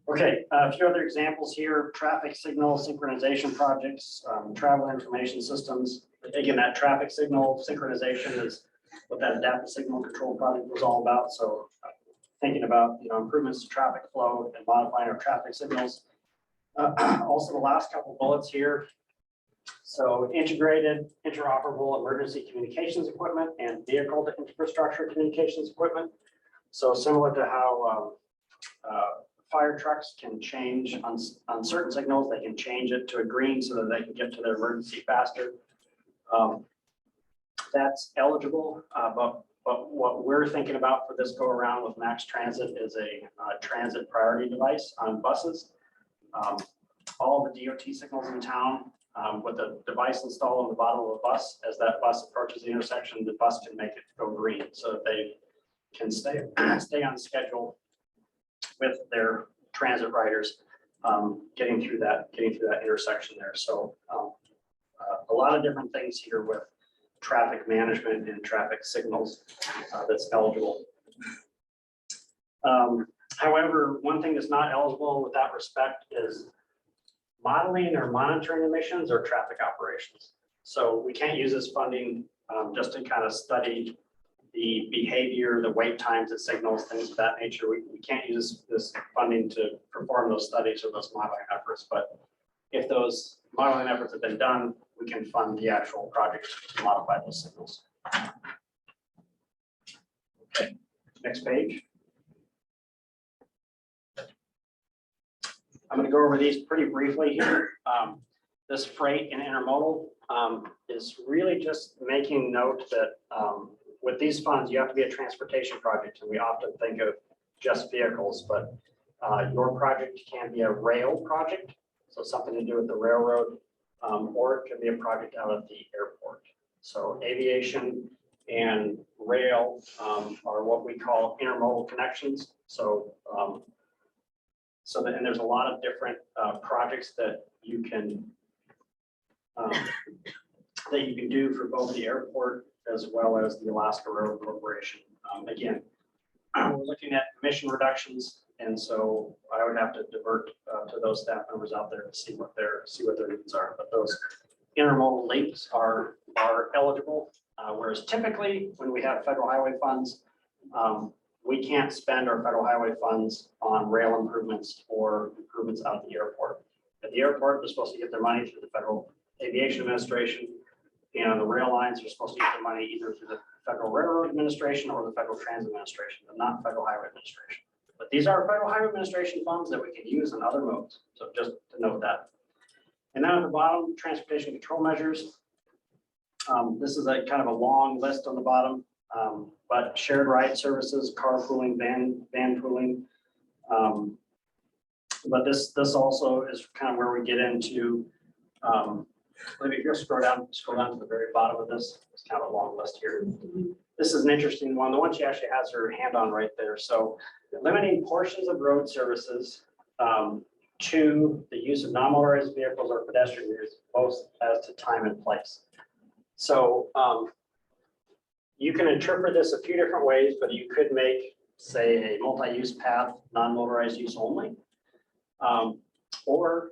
Okay, a few other examples here: traffic signal synchronization projects, travel information systems. Again, that traffic signal synchronization is what that adaptive signal control project was all about. So thinking about, improvements to traffic flow and modifying our traffic signals. Also, the last couple bullets here. So integrated interoperable emergency communications equipment and vehicle to infrastructure communications equipment. So similar to how fire trucks can change on certain signals, they can change it to a green so that they can get to their emergency faster. That's eligible, but what we're thinking about for this go around with Max Transit is a transit priority device on buses. All the DOT signals in town, with the device installed on the bottom of a bus, as that bus approaches the intersection, the bus can make it go green so that they can stay on schedule with their transit riders, getting through that intersection there. So a lot of different things here with traffic management and traffic signals that's eligible. However, one thing that's not eligible with that respect is modeling or monitoring emissions or traffic operations. So we can't use this funding just to kind of study the behavior, the wait times at signals, things of that nature. We can't use this funding to perform those studies or those modeling efforts. But if those modeling efforts have been done, we can fund the actual project to modify those signals. Okay, next page. I'm going to go over these pretty briefly here. This freight and intermodal is really just making note that with these funds, you have to be a transportation project, and we often think of just vehicles, but your project can be a rail project, so something to do with the railroad, or it can be a project out at the airport. So aviation and rail are what we call intermodal connections. So and there's a lot of different projects that you can do for both the airport as well as the Alaska Railroad Corporation. Again, we're looking at emission reductions, and so I would have to divert to those staff members out there to see what their needs are. But those intermodal links are eligible, whereas typically when we have federal highway funds, we can't spend our federal highway funds on rail improvements or improvements out at the airport. At the airport, they're supposed to get their money through the Federal Aviation Administration, and the rail lines are supposed to get their money either through the Federal Railroad Administration or the Federal Transit Administration, but not Federal Highway Administration. But these are Federal Highway Administration funds that we can use in other modes. So just to note that. And then at the bottom, transportation control measures. This is a kind of a long list on the bottom. But shared ride services, carpooling, van pooling. But this also is kind of where we get into, maybe if you scroll down to the very bottom of this, it's kind of a long list here. This is an interesting one. The one she actually has her hand on right there. So limiting portions of road services to the use of non-motorized vehicles or pedestrian vehicles, both as to time and place. So you can interpret this a few different ways, but you could make, say, a multi-use path, non-motorized use only. Or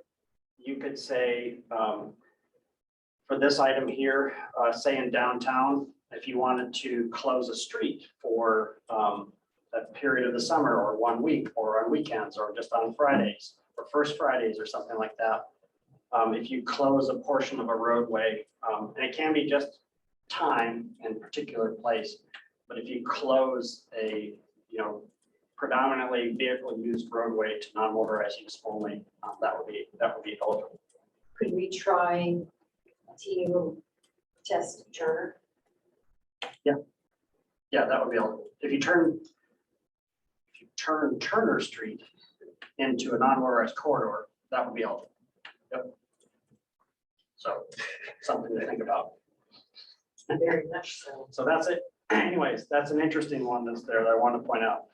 you could say, for this item here, say in downtown, if you wanted to close a street for a period of the summer or 1 week or on weekends or just on Fridays or first Fridays or something like that. If you close a portion of a roadway, and it can be just time and particular place, but if you close a predominantly vehicle used roadway to non-motorized use only, that would be eligible. Could we try to test Turner? Yeah, that would be eligible. If you turn Turner Street into a non-motorized corridor, that would be eligible. Yep. So something to think about. Very much so. So that's it. Anyways, that's an interesting one that's there that I want to point out.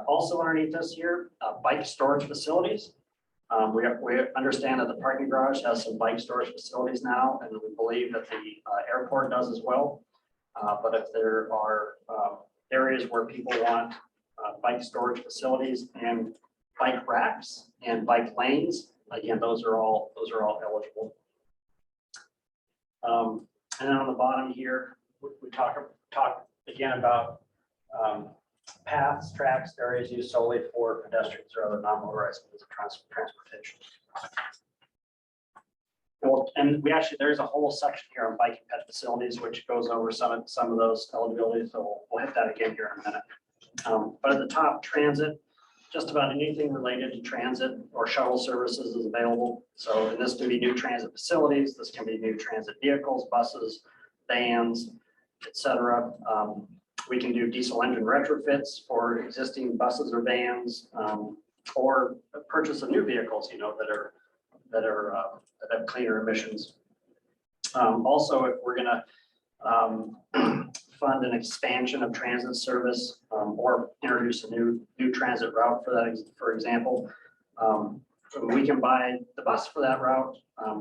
Also underneath this here, bike storage facilities. We understand that the parking garage has some bike storage facilities now, and we believe that the airport does as well. But if there are areas where people want bike storage facilities and bike racks and bike lanes, again, those are all eligible. And then on the bottom here, we talk again about paths, tracks, areas used solely for pedestrians or other non-motorized means of transportation. Well, and there's a whole section here on bike and ped facilities, which goes over some of those eligibilities. So we'll hit that again here in a minute. But at the top, transit, just about anything related to transit or shuttle services is available. So and this can be new transit facilities. This can be new transit vehicles, buses, vans, etc. We can do diesel engine retrofits for existing buses or vans, or purchase of new vehicles, that have cleaner emissions. Also, if we're going to fund an expansion of transit service or introduce a new transit route for that, for example, we can buy the bus for that route.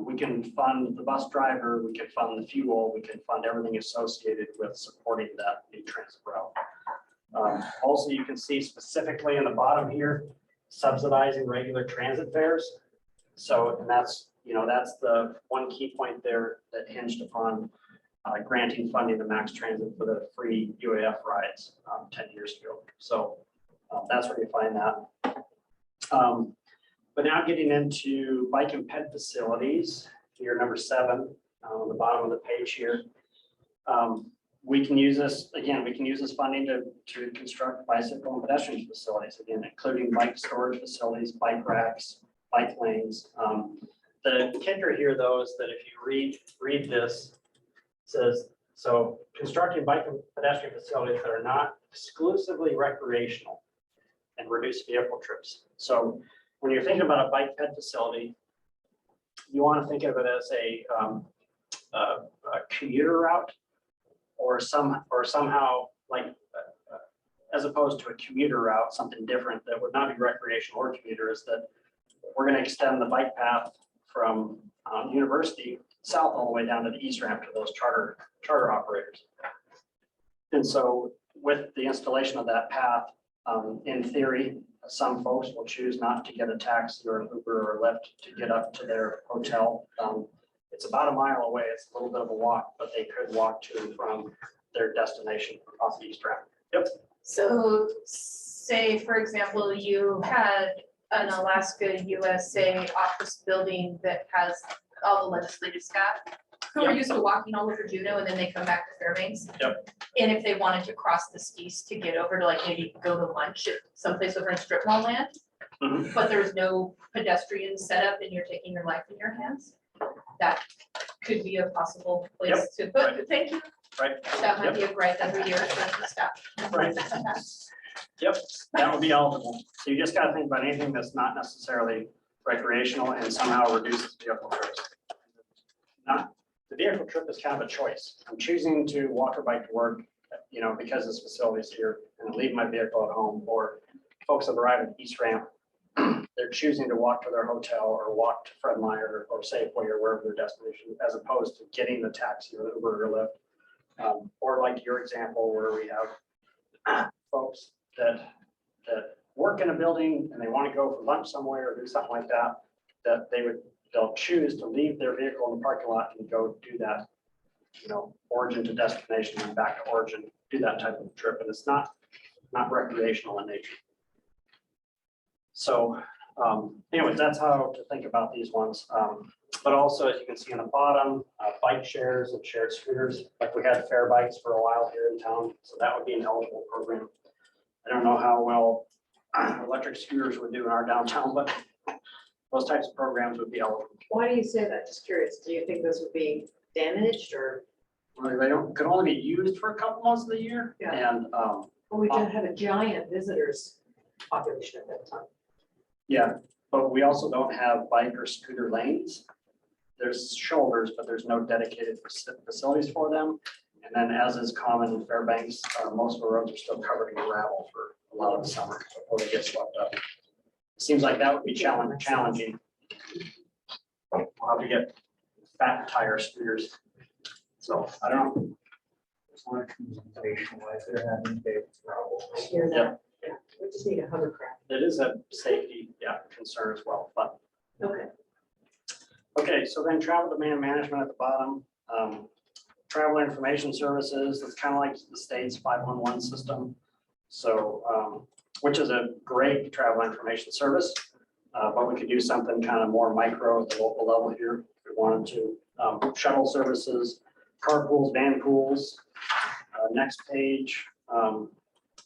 We can fund the bus driver, we can fund the fuel, we can fund everything associated with supporting that new transit route. Also, you can see specifically in the bottom here, subsidizing regular transit fares. So, and that's the one key point there that hinged upon granting funding to Max Transit for the free UAF rides 10 years ago. So that's where you find that. But now getting into bike and ped facilities, here number 7 on the bottom of the page here. We can use this, again, we can use this funding to construct bicycle and pedestrian facilities, again, including bike storage facilities, bike racks, bike lanes. The kicker here, though, is that if you read this, it says, so constructing bike and pedestrian facilities that are not exclusively recreational and reduce vehicle trips. So when you're thinking about a bike ped facility, you want to think of it as a commuter route, or somehow like as opposed to a commuter route, something different that would not be recreational or commuter, is that we're going to extend the bike path from University south all the way down to the east ramp to those charter operators. And so with the installation of that path, in theory, some folks will choose not to get a taxi or an Uber or Lyft to get up to their hotel. It's about a mile away. It's a little bit of a walk, but they could walk to and from their destination off the east ramp. Yep. So say, for example, you had an Alaska USA office building that has all the legislative staff who are used to walking all over Juneau, and then they come back to Fairbanks. Yep. And if they wanted to cross the Skeets to get over to like maybe go to lunch at someplace over in strip mall land, but there's no pedestrian setup and you're taking your life in your hands, that could be a possible place to put. Right. Thank you. Right. That might be a gripe every year for the staff. Right. Yep, that would be eligible. So you just got to think about anything that's not necessarily recreational and somehow reduces vehicle trips. The vehicle trip is kind of a choice. I'm choosing to walk or bike to work, because this facility is here, and leave my vehicle at home. Or folks that arrive at East Ramp, they're choosing to walk to their hotel or walk to Fred Meyer or Safeway or wherever their destination, as opposed to getting the taxi or Uber or Lyft. Or like your example, where we have folks that work in a building and they want to go for lunch somewhere or do something like that, they'll choose to leave their vehicle in the parking lot and go do that, origin to destination and back to origin, do that type of trip. And it's not recreational in nature. So anyways, that's how to think about these ones. But also, as you can see on the bottom, bike shares and shared scooters, like we had Fair Bikes for a while here in town. So that would be an eligible program. I don't know how well electric scooters would do in our downtown, but those types of programs would be eligible. Why do you say that? Just curious. Do you think this would be damaged or? Well, they don't, could only be used for a couple months of the year. Yeah. And, Well, we did have a giant visitors population at that time. yeah, but we also don't have bike or scooter lanes. There's shoulders, but there's no dedicated facilities for them. And then as is common in Fairbanks, most of the roads are still covered in gravel for a lot of the summer before they get swept up. Seems like that would be challenging. We'll have to get fat tire scooters. So I don't know. Communication wise, they're having big problems. Hear that? Yeah, we just need a hovercraft. It is a safety, concern as well, but. Okay. Okay, so then travel demand management at the bottom. Travel information services, it's kind of like the state's 511 system. So, which is a great travel information service, but we could do something kind of more micro at the local level here if we wanted to. Shuttle services, carpools, van pools. Next page.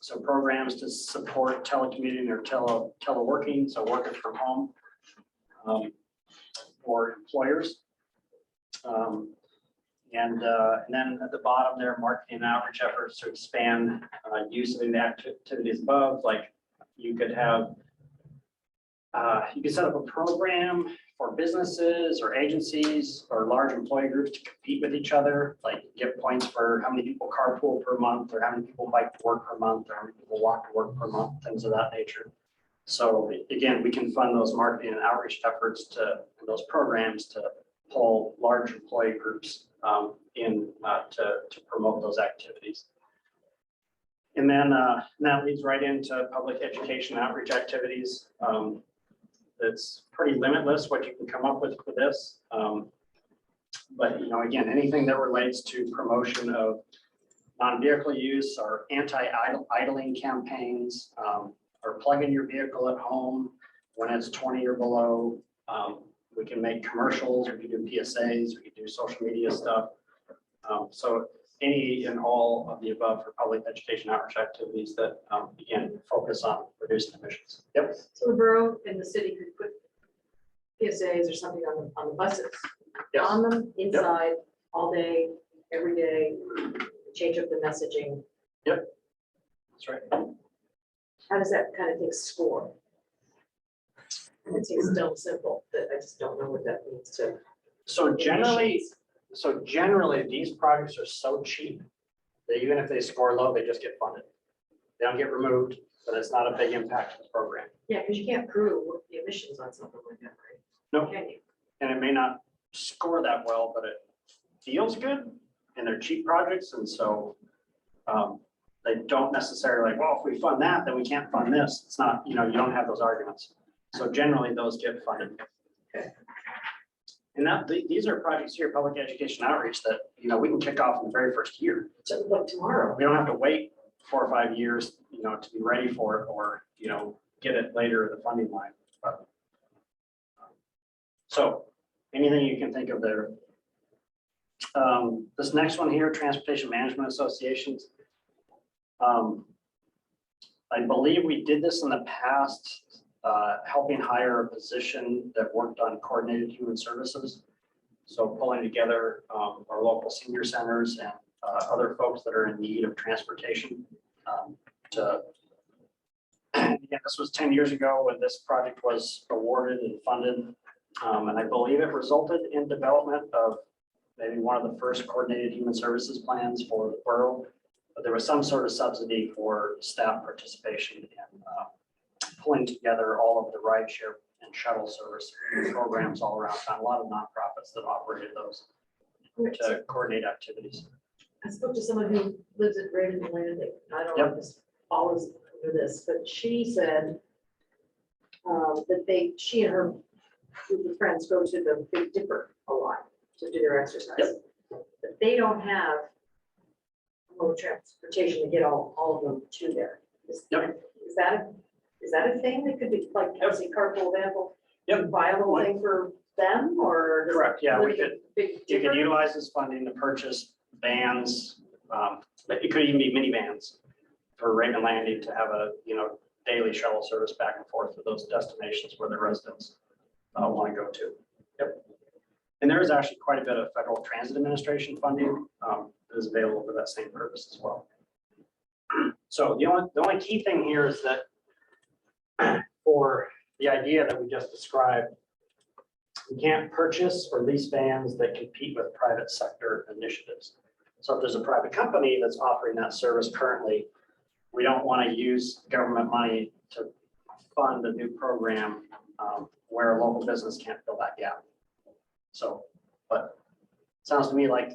So programs to support telecommuting or teleworking, so working from home for employers. And then at the bottom there, marketing and outreach efforts to expand use of the activities above, like you could have, you could set up a program for businesses or agencies or large employee groups to compete with each other, like get points for how many people carpool per month, or how many people bike to work per month, or how many people walk to work per month, things of that nature. So again, we can fund those marketing and outreach efforts to those programs to pull large employee groups in to promote those activities. And then that leads right into public education outreach activities. It's pretty limitless what you can come up with for this. But again, anything that relates to promotion of non-vehicle use or anti-idling campaigns, or plug in your vehicle at home when it's 20 or below. We can make commercials, we can do PSAs, we can do social media stuff. So any and all of the above for public education outreach activities that again focus on reducing emissions. Yep. So the borough and the city could put PSAs or something on the buses, Yes. on them inside all day, every day, change up the messaging. Yep. That's right. How does that kind of take score? It seems dumb simple, but I just don't know what that means to. So generally these projects are so cheap that even if they score low, they just get funded. They don't get removed, but it's not a big impact to the program. Yeah, because you can't prove the emissions on something like that, right? No, Can you? and it may not score that well, but it feels good and they're cheap projects. And so they don't necessarily like, well, if we fund that, then we can't fund this. It's not, you don't have those arguments. So generally those get funded. Okay. And these are projects here, public education outreach that, we can kick off in the very first year. So like tomorrow. We don't have to wait 4 or 5 years, to be ready for it or, get it later in the funding line. But, so anything you can think of there. This next one here, transportation management associations. I believe we did this in the past, helping hire a position that worked on coordinated human services. So pulling together our local senior centers and other folks that are in need of transportation. Again, this was 10 years ago when this project was awarded and funded. And I believe it resulted in development of maybe one of the first coordinated human services plans for the borough. But there was some sort of subsidy for staff participation in pulling together all of the rideshare and shuttle service programs all around town. A lot of nonprofits that operated those to coordinate activities. I spoke to someone who lives at Raven Landing. I don't know if this follows under this, but she said that she and her group of friends go to the Big Dipper a lot to do their exercise. Yep. But they don't have mode transportation to get all of them to there. Is that a thing that could be like, say, carpool example? Yep. Viable thing for them or? Correct, yeah, we could, Big you could Dipper? utilize this funding to purchase vans, but it could even be minivans for Raven Landing to have a, daily shuttle service back and forth to those destinations where the residents want to go to. Yep. And there is actually quite a bit of Federal Transit Administration funding that is available for that same purpose as well. So the only key thing here is that for the idea that we just described, we can't purchase or lease vans that compete with private sector initiatives. So if there's a private company that's offering that service currently, we don't want to use government money to fund a new program where a local business can't fill that gap. So, but it sounds to me like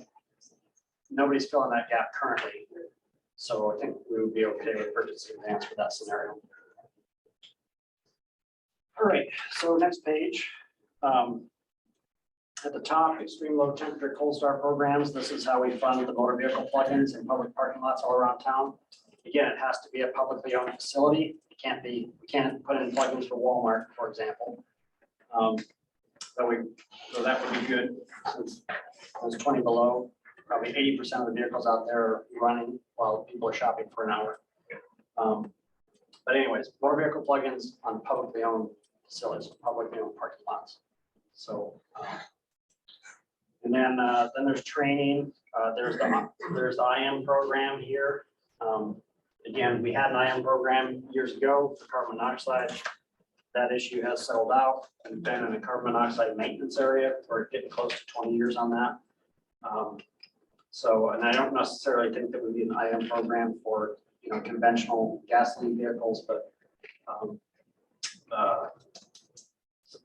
nobody's filling that gap currently. So I think we would be okay with purchasing vans for that scenario. All right, so next page. At the top, extreme low temperature cold start programs. This is how we fund the motor vehicle plugins in public parking lots all around town. Again, it has to be a publicly owned facility. It can't be, we can't put in plugins for Walmart, for example. So that would be good since it was 20 below. Probably 80% of the vehicles out there are running while people are shopping for an hour. But anyways, motor vehicle plugins on publicly owned facilities, publicly owned parking lots. So, and then there's training. There's the IM program here. Again, we had an IM program years ago for carbon monoxide. That issue has settled out and been in a carbon monoxide maintenance area. We're getting close to 20 years on that. So, and I don't necessarily think that we need an IM program for, you know, conventional gasoline vehicles, but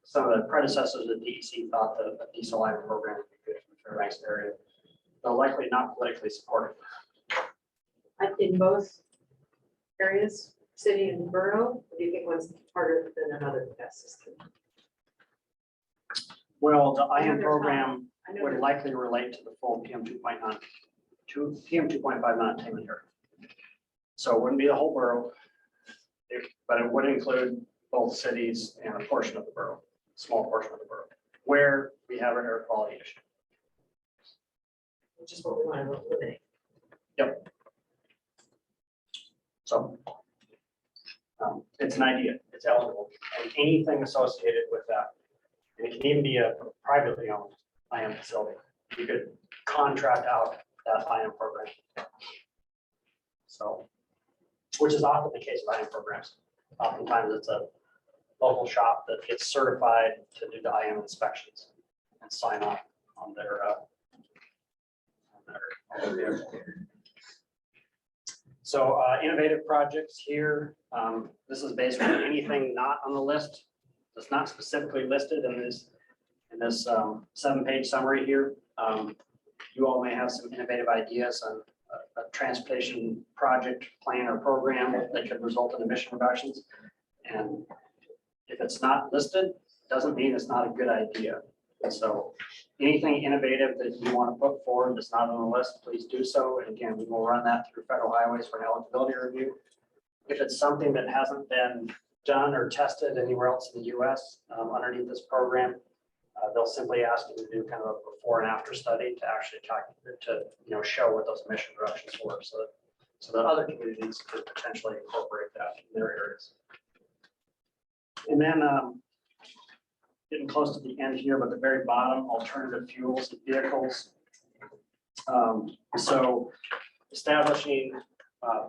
some of the predecessors of DEC thought that a diesel IM program would be good for the Fairbanks area. They'll likely not politically support it. In both areas, city and borough, do you think one's harder than another test system? Well, the I know IM they're program I know would they're- likely relate to the full PM 2.9, PM 2.5 non-attainment area. So it wouldn't be the whole borough, but it would include both cities and a portion of the borough, small portion of the borough, where we have an air quality issue. Which is what we want to eliminate. Yep. So it's an idea, it's eligible, and anything associated with that. And it can even be a privately owned IM facility. You could contract out that IM program. So, which is often the case with IM programs. Oftentimes it's a local shop that gets certified to do the IM inspections and sign off on their vehicle. So innovative projects here. This is basically anything not on the list. That's not specifically listed in this 7-page summary here. You all may have some innovative ideas on a transportation project plan or program that could result in emission reductions. And if it's not listed, doesn't mean it's not a good idea. And so anything innovative that you want to put forward that's not on the list, please do so. And again, we will run that through federal highways for an eligibility review. If it's something that hasn't been done or tested anywhere else in the US underneath this program, they'll simply ask you to do kind of a before and after study to actually show what those emission reductions were, so that other communities could potentially incorporate that in their areas. And then getting close to the end here, but the very bottom, alternative fuels vehicles. So establishing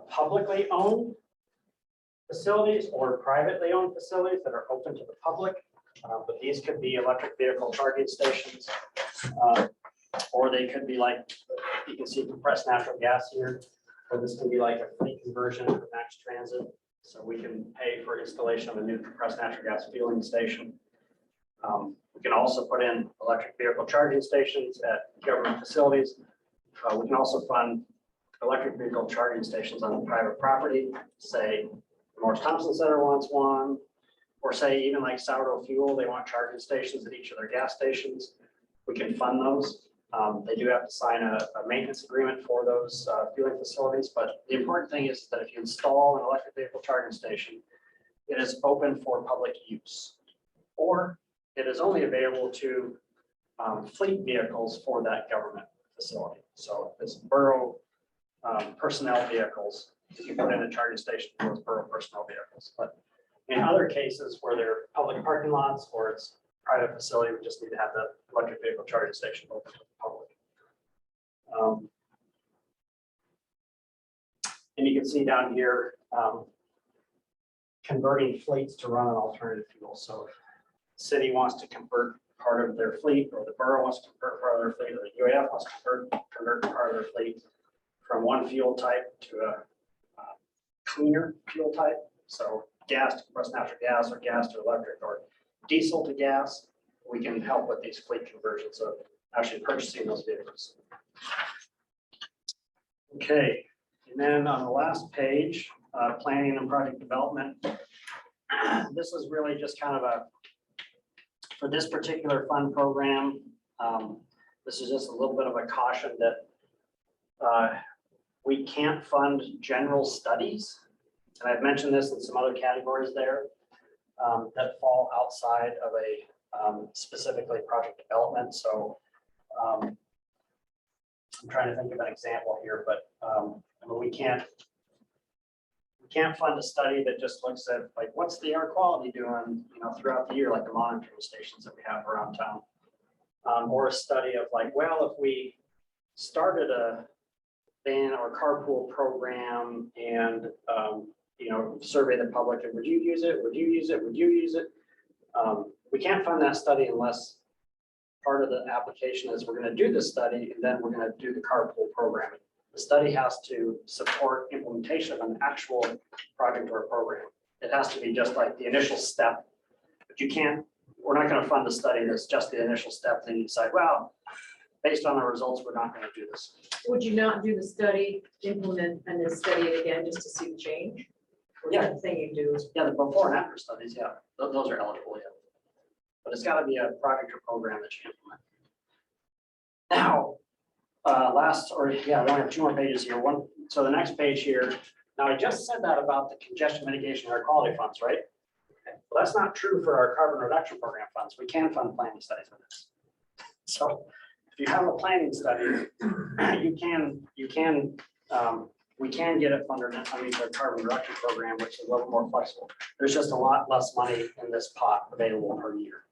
publicly owned facilities or privately owned facilities that are open to the public. But these could be electric vehicle charging stations, or they could be like, you can see compressed natural gas here, or this can be like a fleet conversion for mass transit. So we can pay for installation of a new compressed natural gas fueling station. We can also put in electric vehicle charging stations at government facilities. We can also fund electric vehicle charging stations on private property, say the Morris Thompson Center wants one, or say even like Sourdough Fuel, they want charging stations at each of their gas stations. We can fund those. They do have to sign a maintenance agreement for those fueling facilities, but the important thing is that if you install an electric vehicle charging station, it is open for public use, or it is only available to fleet vehicles for that government facility. So if it's borough personnel vehicles, you put in a charging station for those borough personnel vehicles. But in other cases where they're public parking lots or it's private facility, we just need to have the electric vehicle charging station open to the public. And you can see down here, converting fleets to run on alternative fuels. So if the city wants to convert part of their fleet, or the borough wants to convert part of their fleet, or the UAF wants to convert part of their fleet from one fuel type to a cleaner fuel type. So gas to compressed natural gas, or gas to electric, or diesel to gas, we can help with these fleet conversions of actually purchasing those vehicles. Okay, and then on the last page, planning and project development. This is really just kind of for this particular fund program, this is just a little bit of a caution that we can't fund general studies. And I've mentioned this in some other categories there that fall outside of a specifically project development. So I'm trying to think of an example here, but I mean, we can't fund a study that just looks at like what's the air quality doing, you know, throughout the year, like the monitoring stations that we have around town, or a study of like, well, if we started a van or carpool program and you know, survey the public, and would you use it? Would you use it? Would you use it? We can't fund that study unless part of the application is we're going to do this study and then we're going to do the carpool programming. The study has to support implementation of an actual project or program. It has to be just like the initial step, but you can't, we're not going to fund the study that's just the initial step. Then you decide, well, based on the results, we're not going to do this. Would you not do the study, implement, and then study it again just to see the change? Or is that the thing you do? Yeah, the before and after studies, yeah, those are eligible, yeah. But it's got to be a project or program that you implement. Now, we only have 2 more pages here. So the next page here, now I just said that about the congestion mitigation air quality funds, right? Well, that's not true for our carbon reduction program funds. We can fund planning studies with this. So if you have a planning study, we can get it funded underneath our carbon reduction program, which is a little more flexible. There's just a lot less money in this pot available per year.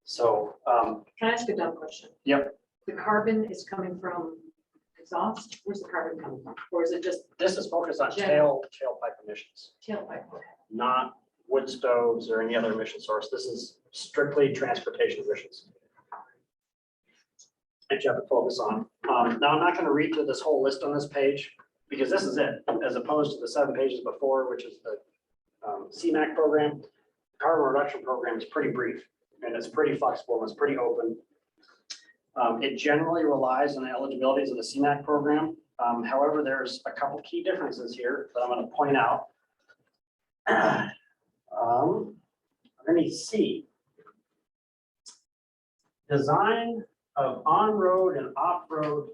So, Can I ask a dumb question? Yep. The carbon is coming from exhaust? Where's the carbon coming from? Or is it just this is focused on General. tailpipe emissions, tailpipe? not wood stoves or any other emission source. This is strictly transportation emissions that you have to focus on. Now, I'm not going to read through this whole list on this page because this is it, as opposed to the 7 pages before, which is the CMAQ program. The carbon reduction program is pretty brief and it's pretty flexible and it's pretty open. It generally relies on the eligibilities of the CMAQ program. However, there's a couple key differences here that I'm going to point out. Underneath C, design of on-road and off-road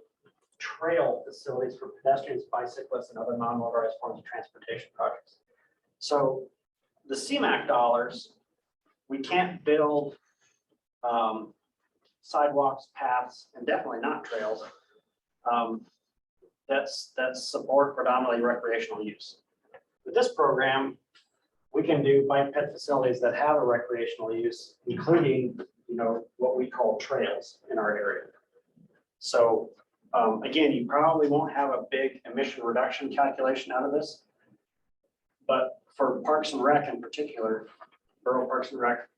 trail facilities for pedestrians, bicyclists, and other non-motorized forms of transportation projects. So the CMAQ dollars, we can't build sidewalks, paths, and definitely not trails. That's support predominantly recreational use. With this program, we can do bike ped facilities that have a recreational use, including, you know, what we call trails in our area. So again, you probably won't have a big emission reduction calculation out of this, but for Parks and Rec in particular, Borough Parks and Rec,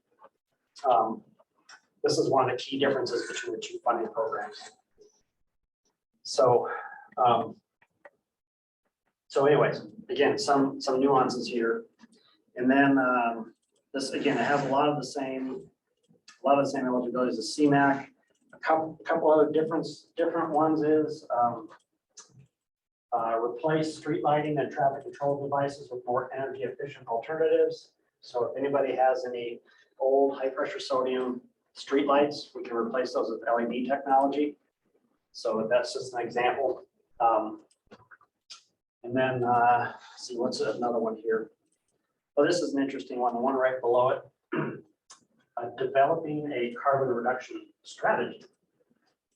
this is one of the key differences between the 2 funding programs. So, anyways, again, some nuances here. And then this, again, it has a lot of the same eligibilities as CMAQ. A couple other different ones is replace street lighting and traffic control devices with more energy efficient alternatives. So if anybody has any old high pressure sodium street lights, we can replace those with LED technology. So that's just an example. And then see what's another one here. Oh, this is an interesting one. The one right below it, developing a carbon reduction strategy.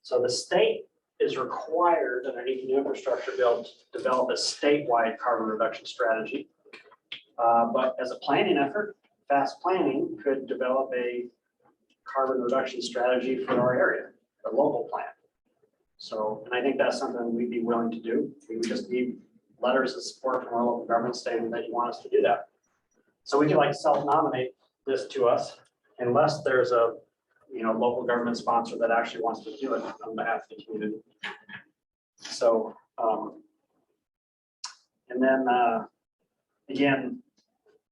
So the state is required underneath the infrastructure bill to develop a statewide carbon reduction strategy. But as a planning effort, fast planning could develop a carbon reduction strategy for our area, a local plan. So, and I think that's something we'd be willing to do. We would just need letters of support from our local government stating that you want us to do that. So we can like self-nominate this to us unless there's a, local government sponsor that actually wants to do it on behalf of the community. So, and then again,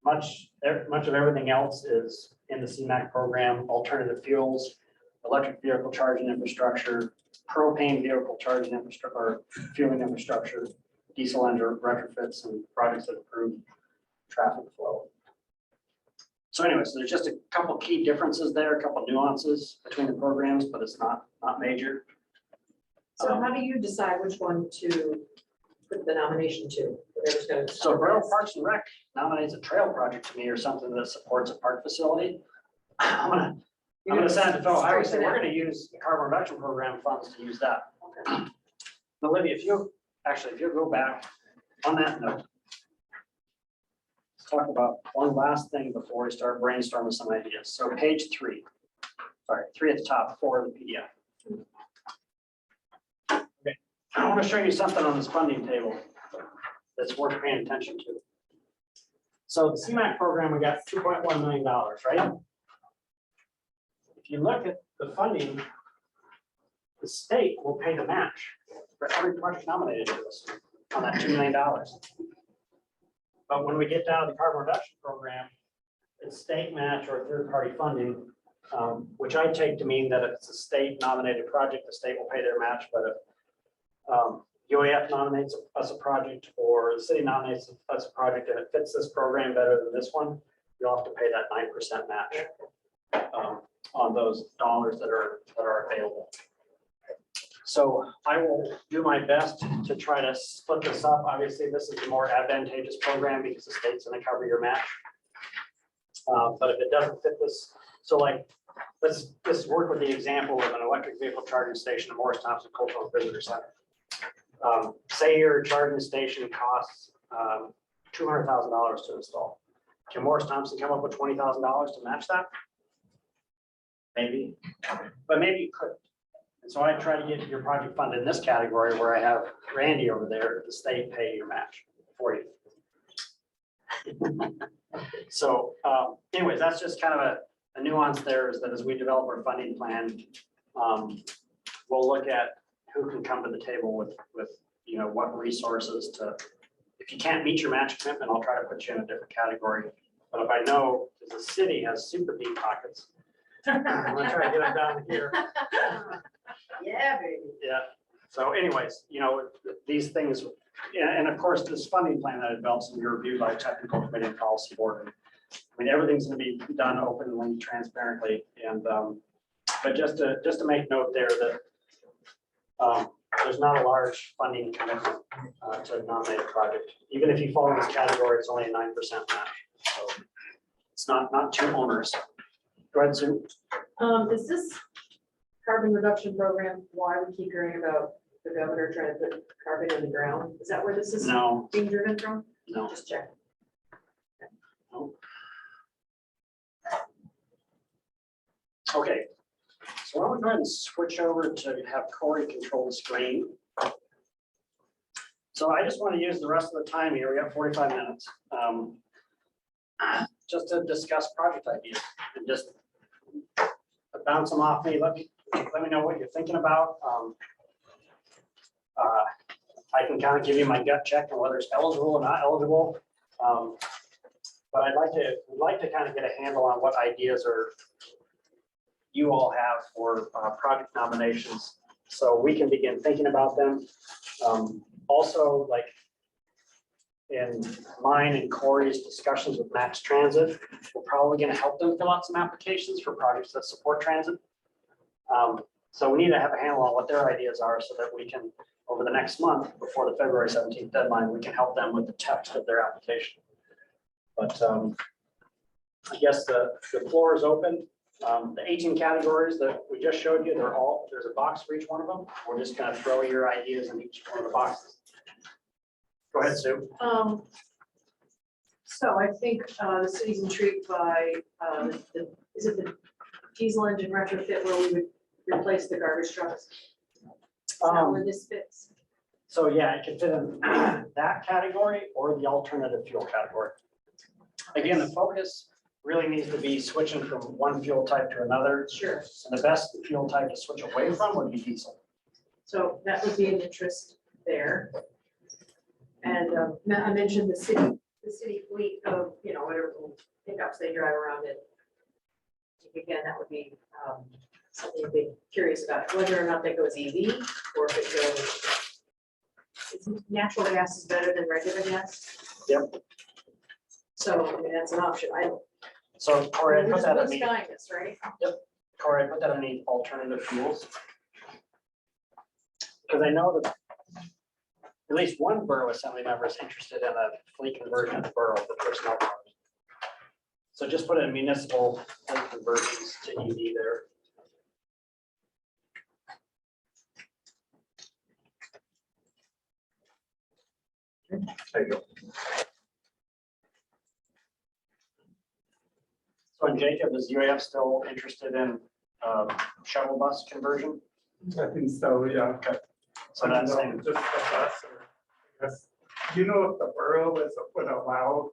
much of everything else is in the CMAQ program: alternative fuels, electric vehicle charging infrastructure, propane vehicle charging infrastructure, or fueling infrastructure, diesel engine retrofits, and projects that improve traffic flow. So anyway, so there's just a couple key differences there, a couple nuances between the programs, but it's not major. So how do you decide which one to put the nomination to? Whatever's gonna- So Borough Parks and Rec nominates a trail project to me or something that supports a park facility. I'm gonna send it to Phil. I would say we're gonna use the carbon reduction program funds to use that. Olivia, if you go back on that note, let's talk about one last thing before we start brainstorming some ideas. So page 3, sorry, 3 at the top, 4 of the PDF. Okay, I want to show you something on this funding table that's worth paying attention to. So the CMAQ program, we got $2.1 million, right? If you look at the funding, the state will pay the match for every project nominated to us on that $2 million. But when we get down to the carbon reduction program, it's state match or third-party funding, which I take to mean that if it's a state nominated project, the state will pay their match. But if UAF nominates us a project or the city nominates us a project and it fits this program better than this one, you'll have to pay that 9% match on those dollars that are available. So I will do my best to try to split this up. Obviously, this is the more advantageous program because the state's going to cover your match. But if it doesn't fit this, so like, let's work with the example of an electric vehicle charging station at Morris Thompson Cultural Visitor Center. Say your charging station costs $200,000 to install. Can Morris Thompson come up with $20,000 to match that? Maybe, but maybe you could. And so I try to get your project funded in this category where I have Randy over there, the state pay your match for you. So anyways, that's just kind of a nuance there, is that as we develop our funding plan, we'll look at who can come to the table with what resources to, if you can't meet your match commitment, I'll try to put you in a different category. But if I know the city has super deep pockets, I'm gonna try to get them down here. Yeah, baby. Yeah. So anyways, these things, and of course, this funding plan that develops will be reviewed by technical committee and policy board. I mean, everything's going to be done openly, transparently, and but just to make note there that there's not a large funding commitment to nominate a project. Even if you fall in this category, it's only a 9% match. So it's not too onerous. Go ahead, Sue. Is this carbon reduction program why we keep hearing about the governor trying to put carbon in the ground? Is that where this is No, being driven from? no. Just check. Okay, so why don't we go ahead and switch over to have Corey control the screen. So I just want to use the rest of the time here. We got 45 minutes. Just to discuss project ideas and just bounce them off me. Let me know what you're thinking about. I can kind of give you my gut check on whether it's eligible or not eligible. But we'd like to kind of get a handle on what ideas you all have for project nominations, so we can begin thinking about them. Also, like in mine and Corey's discussions with Max Transit, we're probably going to help them fill out some applications for projects that support transit. So we need to have a handle on what their ideas are so that we can, over the next month, before the February 17th deadline, we can help them with the text of their application. But I guess the floor is open. The 18 categories that we just showed you, there's a box for each one of them. We're just gonna throw your ideas in each one of the boxes. Go ahead, Sue. So I think the city's intrigued by, is it the diesel engine retrofit where we would replace the garbage trucks? Is that where this fits? So yeah, it can fit in that category or the alternative fuel category. Again, the focus really needs to be switching from one fuel type to another. Sure. And the best fuel type to switch away from would be diesel. So that would be an interest there. And I mentioned the city fleet of, whatever pickups they drive around in. Again, that would be something to be curious about, whether or not that goes EV or if it goes. Natural gas is better than regular gas. Yep. So, I mean, that's an option. So Corey, I put that We're underneath. skying this, right? Corey, I put that underneath alternative fuels. Because I know that at least one borough assembly member is interested in a fleet conversion of the borough for personnel cars. So just put in municipal fleet conversions to EV there. There you go. So and Jacob, is UAF still interested in shuttle bus conversion? I think so, yeah. Okay. So that's saying, Just the bus or, yes. Do you know if the borough would allow,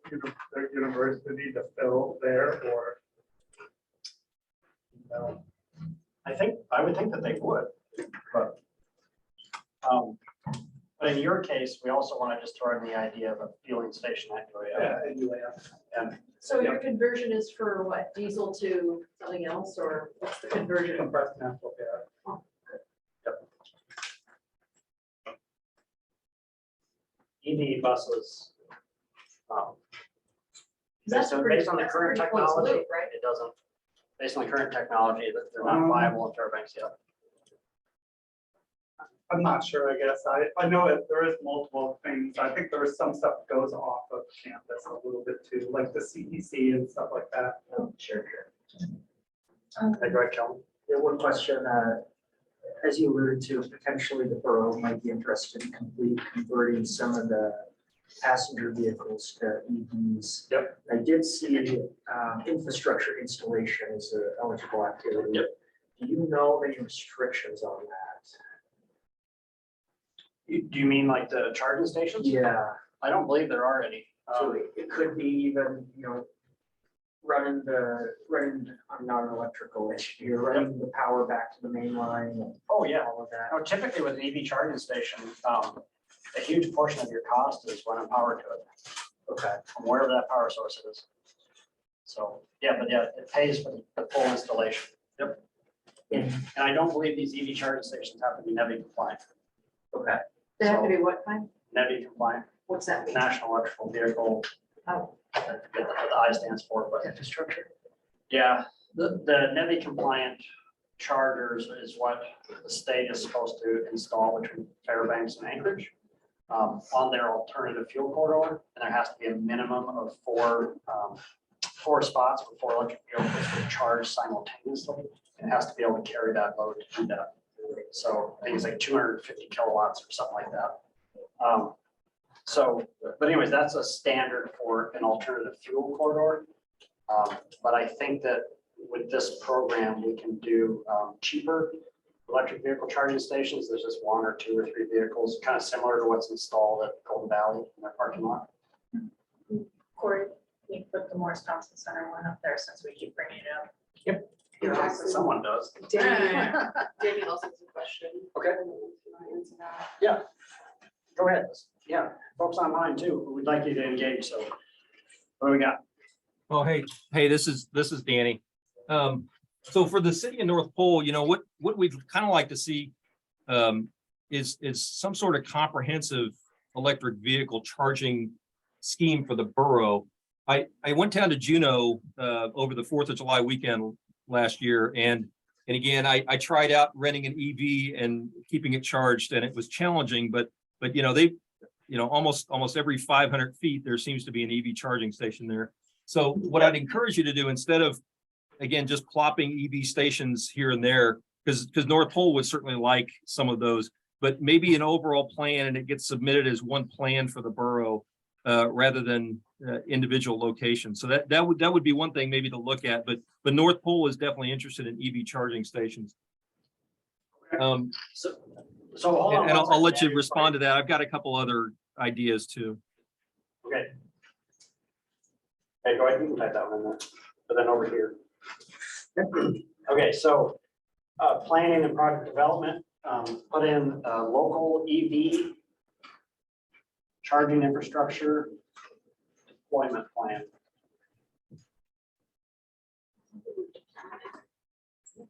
their university to fill there or? No. I would think that they would, but in your case, we also want to just throw in the idea of a fueling station at UAF. Yeah, anyway. And So your conversion is for what, diesel to something else, or what's the conversion? Compressed natural gas. EV buses. That's So pretty- based on the that's a current pretty close technology, loop, right? it doesn't, based on the current technology, that they're not viable in Fairbanks yet. I'm not sure, I guess. I know that there is multiple things. I think there is some stuff that goes off of campus a little bit too, like the CEC and stuff like that. Oh, sure. Hey, go ahead, Kelvin. Yeah, one question, as you alluded to, potentially the borough might be interested in converting some of the passenger vehicles to EVs. Yep. I did see infrastructure installation as an eligible activity. Yep. Do you know any restrictions on that? Do you mean like the charging stations? Yeah, I don't believe there are any. so it could be even, running, I'm not an electrical engineer, running the power back to the main line and Oh, yeah. all of that. No, typically with an EV charging station, a huge portion of your cost is running power to it, Okay. from wherever that power source is. So, yeah, it pays for the full installation. Yep. And I don't believe these EV charging stations have to be NEVI compliant. Okay. They have to be what kind? NEVI compliant, What's that mean? National Electrical Vehicle. Oh. I forget what the I stands for, but infrastructure. Yeah, the NEVI compliant chargers is what the state is supposed to install between Fairbanks and Anchorage on their alternative fuel corridor. And there has to be a minimum of four spots for 4 electric vehicles to charge simultaneously. It has to be able to carry that load to do that. So I think it's like 250 kilowatts or something like that. But anyways, that's a standard for an alternative fuel corridor. But I think that with this program, we can do cheaper electric vehicle charging stations. There's just 1 or 2 or 3 vehicles, kind of similar to what's installed at Golden Valley in their parking lot. Corey, you put the Morris Thompson Center one up there since we keep bringing it up. Someone does. Danny also has a question. Okay. If you want to answer that. Yeah. Go ahead. Yeah, folks online too, we'd like you to engage. So what do we got? Oh, hey, this is Danny. So for the city of North Pole, what we'd kind of like to see is some sort of comprehensive electric vehicle charging scheme for the borough. I went down to Juneau over the 4th of July weekend last year, and again, I tried out renting an EV and keeping it charged, and it was challenging, but almost every 500 feet, there seems to be an EV charging station there. So what I'd encourage you to do, instead of again, just plopping EV stations here and there, because North Pole would certainly like some of those, but maybe an overall plan and it gets submitted as one plan for the borough rather than individual locations. So that would be one thing maybe to look at, but North Pole is definitely interested in EV charging stations. So hold on And one I'll let second, you respond to that. I've got a couple other ideas too. Okay. Hey, go ahead, you can type that one in there, but then over here. Okay, so planning and product development, put in local EV charging infrastructure deployment plan.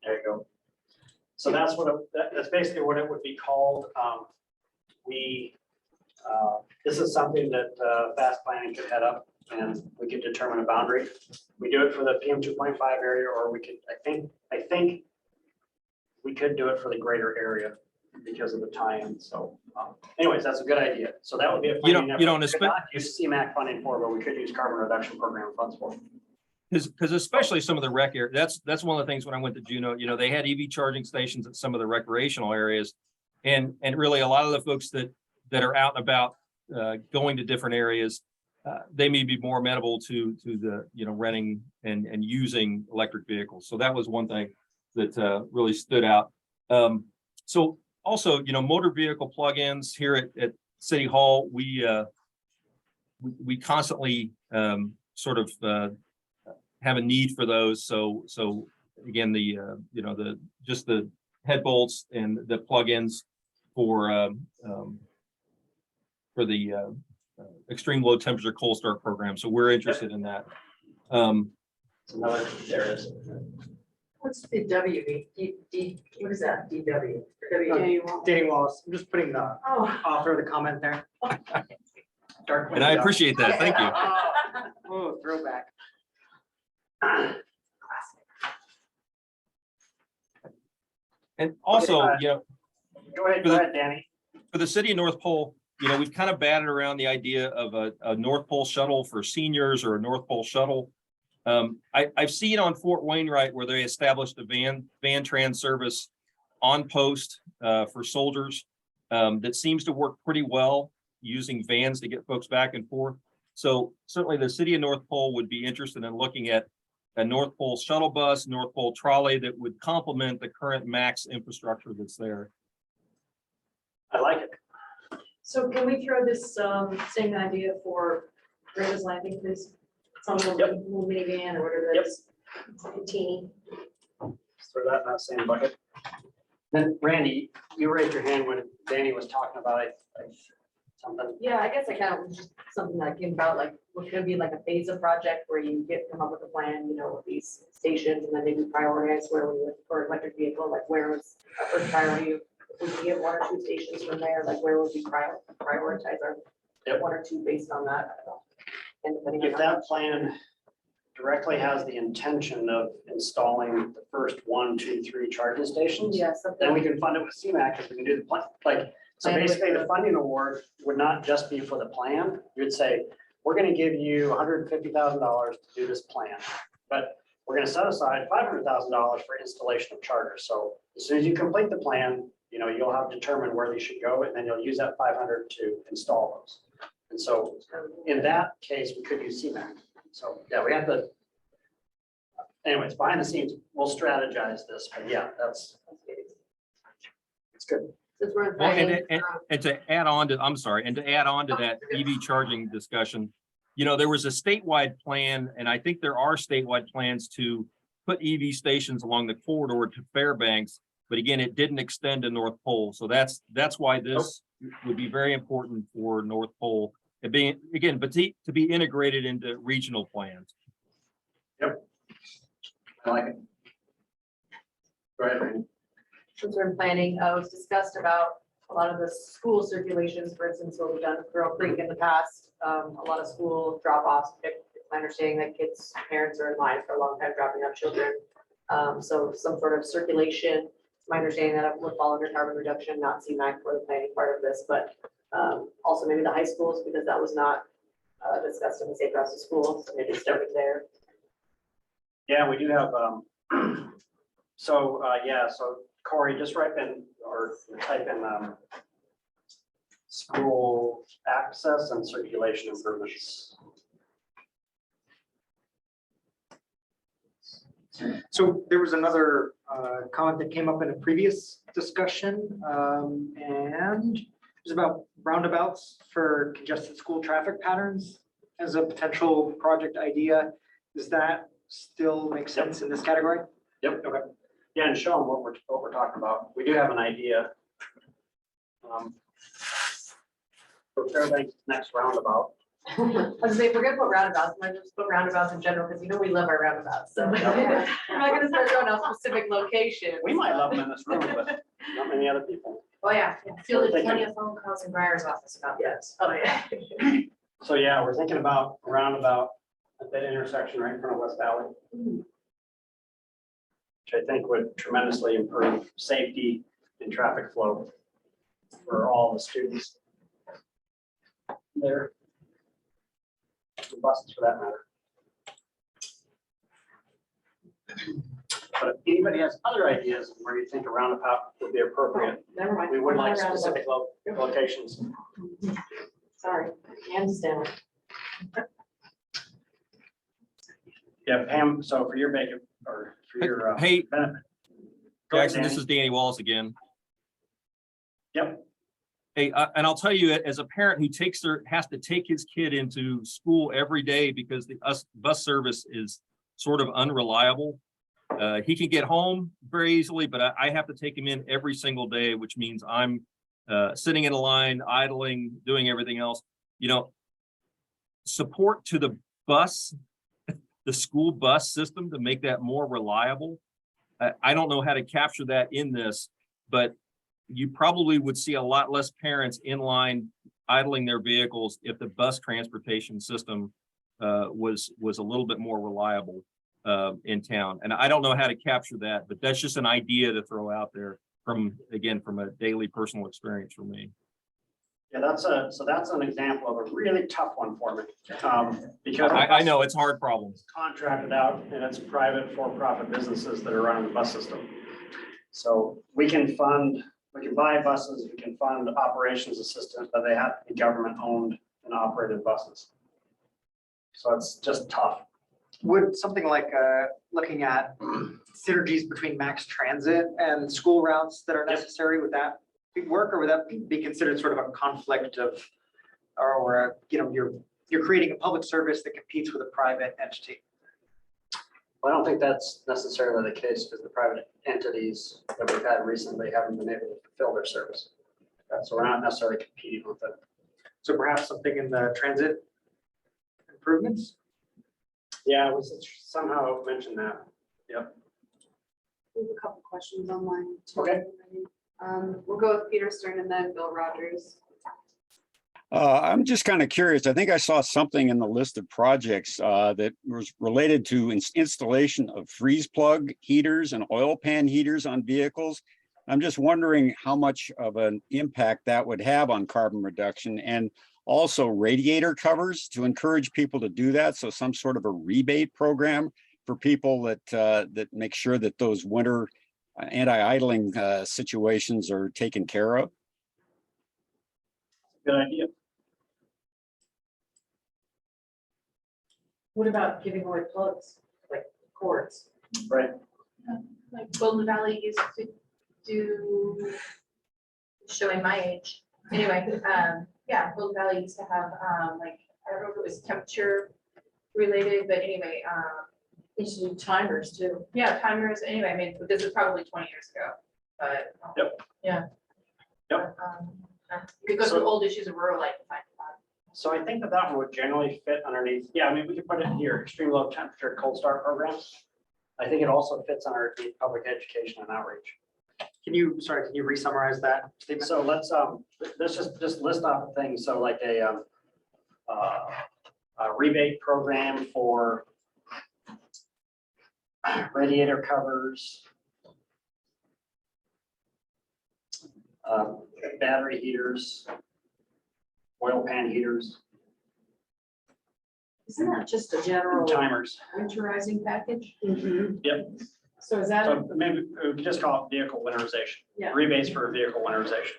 There you go. So that's what, that's basically what it would be called. This is something that fast planning could head up and we could determine a boundary. We do it for the PM 2.5 area, or we could, I think we could do it for the greater area because of the tie-in. So anyways, that's a good idea. So that would be a planning effort. You don't We could not use CMAQ funding for, but we could use carbon reduction program funds for. Because especially some of the rec area, that's one of the things when I went to Juneau, they had EV charging stations at some of the recreational areas. And really a lot of the folks that are out and about going to different areas, they may be more amenable to the, renting and using electric vehicles. So that was one thing that really stood out. So also, motor vehicle plugins here at City Hall, we constantly sort of have a need for those. So again, the just the head bolts and the plugins for the extreme low temperature cold start program. So we're interested in that. Another, there it is. What's the what is that, DW? Danny Wallace, I'm just putting the Oh. author of the comment there. Dark And I window. appreciate that. Thank you. Oh, throwback. And also, Go ahead, Danny. for the city of North Pole, we've kind of batted around the idea of a North Pole shuttle for seniors or a North Pole shuttle. I've seen on Fort Wainwright where they established a van trans service on post for soldiers that seems to work pretty well using vans to get folks back and forth. So certainly the city of North Pole would be interested in looking at a North Pole shuttle bus, North Pole trolley that would complement the current MAX infrastructure that's there. I like it. So can we throw this same idea for Raven's Landing, please? Some little minivan or whatever that is. Teeny. Just throw that in that same bucket. Then Randy, you raised your hand when Danny was talking about something. Yeah, I guess I kind of just something that came about, like, what could be like a phase of project where you come up with a plan, with these stations, and then maybe prioritize where we would, for electric vehicle, like where was our first priority? If we could get one or two stations from there, like where would we prioritize our one or two based on that? I don't know. And depending on If how that plan directly has the intention of installing the first 1, 2, 3 charging stations, Yeah, then we something, can fund it with CMAQ because we can do the plan. So Plan with basically the the- funding award would not just be for the plan. You'd say, we're going to give you $150,000 to do this plan, but we're going to set aside $500,000 for installation of chargers. So as soon as you complete the plan, you'll have determined where they should go, and then you'll use that 500 to install those. And so in that case, we could use CMAQ. So yeah, we have to. Anyways, behind the scenes, we'll strategize this, but yeah, it's good. since we're in Well, planning, and to add on to, I'm sorry, and to add on to that EV charging discussion, there was a statewide plan, and I think there are statewide plans to put EV stations along the corridor to Fairbanks, but again, it didn't extend to North Pole. So that's why this would be very important for North Pole. It being, again, but to be integrated into regional plans. Yep. I like it. Go ahead, Randy. since we're in planning, it was discussed about a lot of the school circulations, for instance, what we've done with Girl Creek in the past. A lot of school drop-offs, it's my understanding that kids' parents are in line for a long time dropping off children. So some sort of circulation, it's my understanding that it would fall under carbon reduction, not CMAQ for the planning part of this, but also maybe the high schools, because that was not discussed in the safe routes to school, so maybe starting there. Yeah, we do have, so Corey, just write in or type in, school access and circulation improvements. So there was another comment that came up in a previous discussion, and it was about roundabouts for congested school traffic patterns as a potential project idea. Does that still make sense in this category? Yep. Okay. Yeah, and show them what we're talking about. We do have an idea. For Fairbanks next roundabout. I was gonna say, if we're gonna put roundabouts, might just put roundabouts in general, because you know we love our roundabouts, so. We're not gonna start throwing out specific locations. We might love them in this room, but not many other people. Oh, yeah. Fielded plenty of phone calls in Briar's office about Yes, oh, yeah. So yeah, we're thinking about a roundabout at that intersection right in front of West Valley. Which I think would tremendously improve safety and traffic flow for all the students there. The buses for that matter. But if anybody has other ideas of where you think a roundabout would be appropriate, Never mind. we would like Roundabout. specific locations. Sorry, hands down. Yeah, Pam, so for your bacon, or for your. Hey, benefit. Go ahead, Jackson, this Danny. is Danny Wallace again. Yep. Hey, and I'll tell you, as a parent who has to take his kid into school every day because the bus service is sort of unreliable. He can get home very easily, but I have to take him in every single day, which means I'm sitting in a line, idling, doing everything else. You know, support to the bus, the school bus system to make that more reliable. I don't know how to capture that in this, but you probably would see a lot less parents in line idling their vehicles if the bus transportation system was a little bit more reliable in town. And I don't know how to capture that, but that's just an idea to throw out there from a daily personal experience for me. Yeah, that's an example of a really tough one for me. Because I know it's hard problems. contracted out and it's private for-profit businesses that are running the bus system. So we can buy buses, we can fund operations assistance, but they have to be government owned and operated buses. So it's just tough. Would something like looking at synergies between max transit and school routes that are necessary, would that work, or would that be considered sort of a conflict of, or you're creating a public service that competes with a private entity? I don't think that's necessarily the case because the private entities that we've had recently haven't been able to fulfill their service. So we're not necessarily competing with them. So perhaps something in the transit improvements? Yeah, it was somehow mentioned that. Yep. We have a couple questions online. too. Okay. We'll go with Peter Stern and then Bill Rogers. I'm just kind of curious. I think I saw something in the list of projects that was related to installation of freeze plug heaters and oil pan heaters on vehicles. I'm just wondering how much of an impact that would have on carbon reduction, and also radiator covers to encourage people to do that. So some sort of a rebate program for people that make sure that those winter anti-idling situations are taken care of. Good idea. What about giving away plugs, like cords? Right. Like Golden Valley used to do, showing my age. Anyway, yeah, Golden Valley used to have, like, I don't know if it was temperature related, but anyway, They should do timers too. yeah, timers, anyway, I mean, this is probably 20 years ago, but. Yep. Yeah. Yep. You could go So- to old issues of rural life and find that. So I think that one would generally fit underneath. Yeah, I mean, we could put it here, extreme low temperature cold start programs. I think it also fits underneath public education and outreach. Can you re-summarize that statement? So let's just list off the things. So like a rebate program for radiator covers, battery heaters, oil pan heaters. Isn't that just a general timers. winterizing package? Yep. So is that, So maybe we could just call it vehicle winterization, yeah, rebates for vehicle winterization.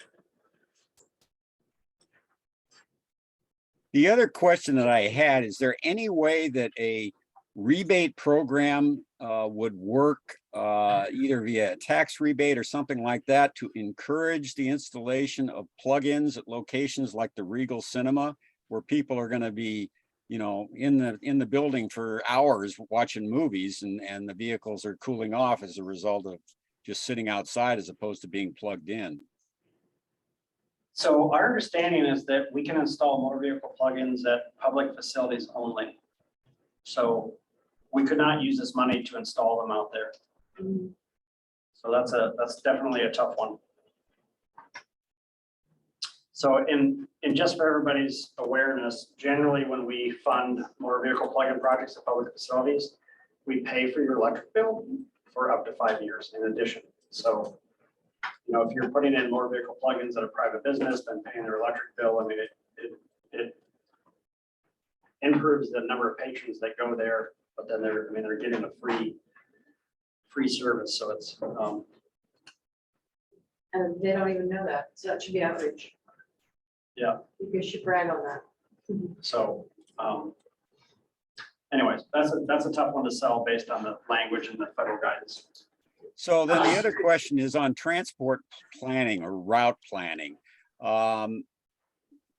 The other question that I had, is there any way that a rebate program would work either via a tax rebate or something like that to encourage the installation of plugins at locations like the Regal Cinema, where people are going to be, you know, in the building for hours watching movies, and the vehicles are cooling off as a result of just sitting outside as opposed to being plugged in? So our understanding is that we can install motor vehicle plugins at public facilities only. So we could not use this money to install them out there. So that's definitely a tough one. So in just for everybody's awareness, generally when we fund motor vehicle plug-in projects at public facilities, we pay for your electric bill for up to 5 years in addition. So, you know, if you're putting in motor vehicle plugins at a private business, then paying their electric bill, I mean, it improves the number of patrons that go there, but then they're getting a free service. So it's, and they don't even know that, so that should be outrage. yeah. You should brag on that. So, anyways, that's a tough one to sell based on the language and the federal guidance. So then the other question is on transport planning or route planning.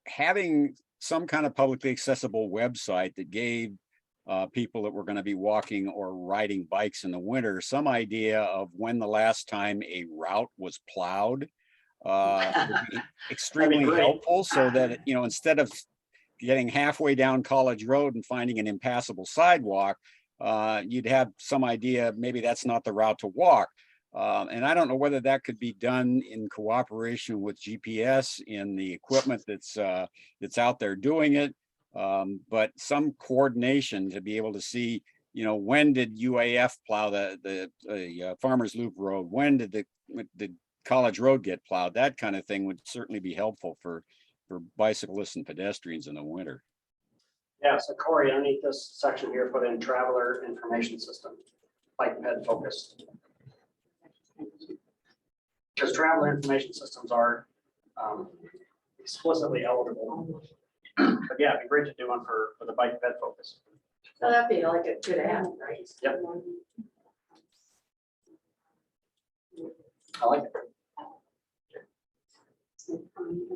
Having some kind of publicly accessible website that gave people that were going to be walking or riding bikes in the winter some idea of when the last time a route was plowed would be extremely great. helpful, so that, you know, instead of getting halfway down College Road and finding an impassable sidewalk, you'd have some idea, maybe that's not the route to walk. And I don't know whether that could be done in cooperation with GPS in the equipment that's out there doing it. But some coordination to be able to see, you know, when did UAF plow the Farmers Loop Road? When did the College Road get plowed? That kind of thing would certainly be helpful for bicyclists and pedestrians in the winter. Yeah, so Corey, underneath this section here, put in traveler information system, bike ped focused. Because traveler information systems are explicitly eligible. But yeah, it'd be great to do one for the bike ped focus. So that'd be like a good add, right? Yep. I like it.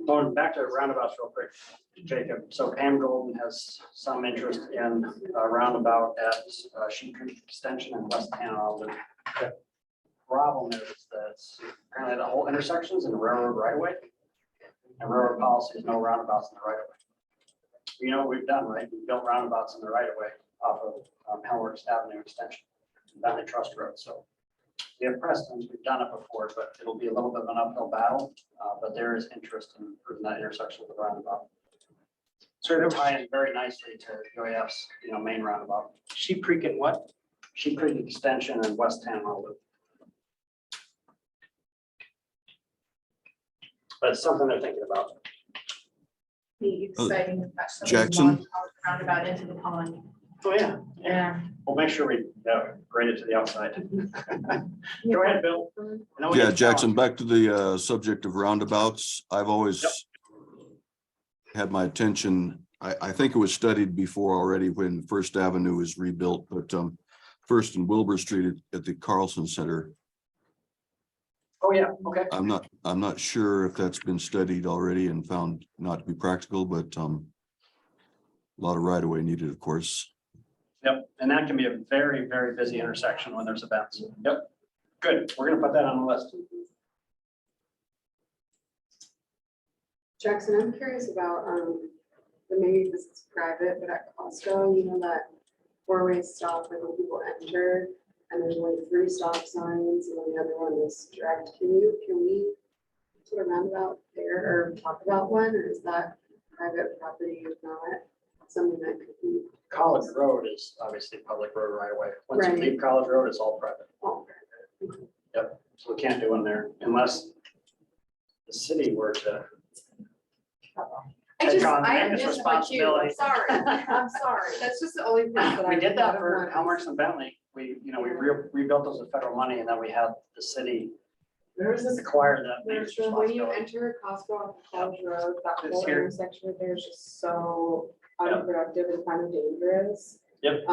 Going back to roundabouts real quick, Jacob. So Pam Golden has some interest in a roundabout at Sheep Creek Extension in West Hanover. The problem is that apparently the whole intersection's in railroad right of way. And railroad policy is no roundabouts in the right of way. You know what we've done, right? We've built roundabouts in the right of way off of Hellworks Avenue Extension, Bentley Trust Road. So we have precedents, we've done it before, but it'll be a little bit of an uphill battle. But there is interest in improving that intersection with the roundabout. So it'll tie in very nicely to UAF's, you know, main roundabout. Sheep Creek and what? Sheep Creek Extension and West Hanover. But it's something they're thinking about. Be exciting. to touch some of the Jackson? roundabout into the pond. Oh, yeah. Yeah. We'll make sure we grade it to the outside. Go ahead, Bill. I know we Yeah, need to Jackson, balance. back to the subject of roundabouts. I've always had my attention. I think it was studied before already when First Avenue was rebuilt, but First and Wilbur Street at the Carlson Center. Oh, yeah, okay. I'm not sure if that's been studied already and found not to be practical, but a lot of right of way needed, of course. Yep, and that can be a very, very busy intersection when there's events. Yep, good. We're gonna put that on the list. Jackson, I'm curious about, maybe this is private, but at Costco, you know, that four-way stop where the people enter, and there's like 3 stop signs, and then the other one is direct. Can we sort of roundabout there or talk about one, or is that private property or not? Something that could be. College Road is obviously public road right away. Once you Right. leave College Road, it's all private. Oh, Yep, so we can't do one there unless the city were to I It's missed my cue, I'm responsibility. sorry, I'm sorry, that's just the only thing that I. We did that thought for of Helmer's and Bentley. We rebuilt those with federal money and then we had the city There's this, acquire that there's maintenance when you responsibility. enter Costco off of College Road, that It's whole here. intersection right there is just so Yep. unproductive and kind of dangerous. Yep.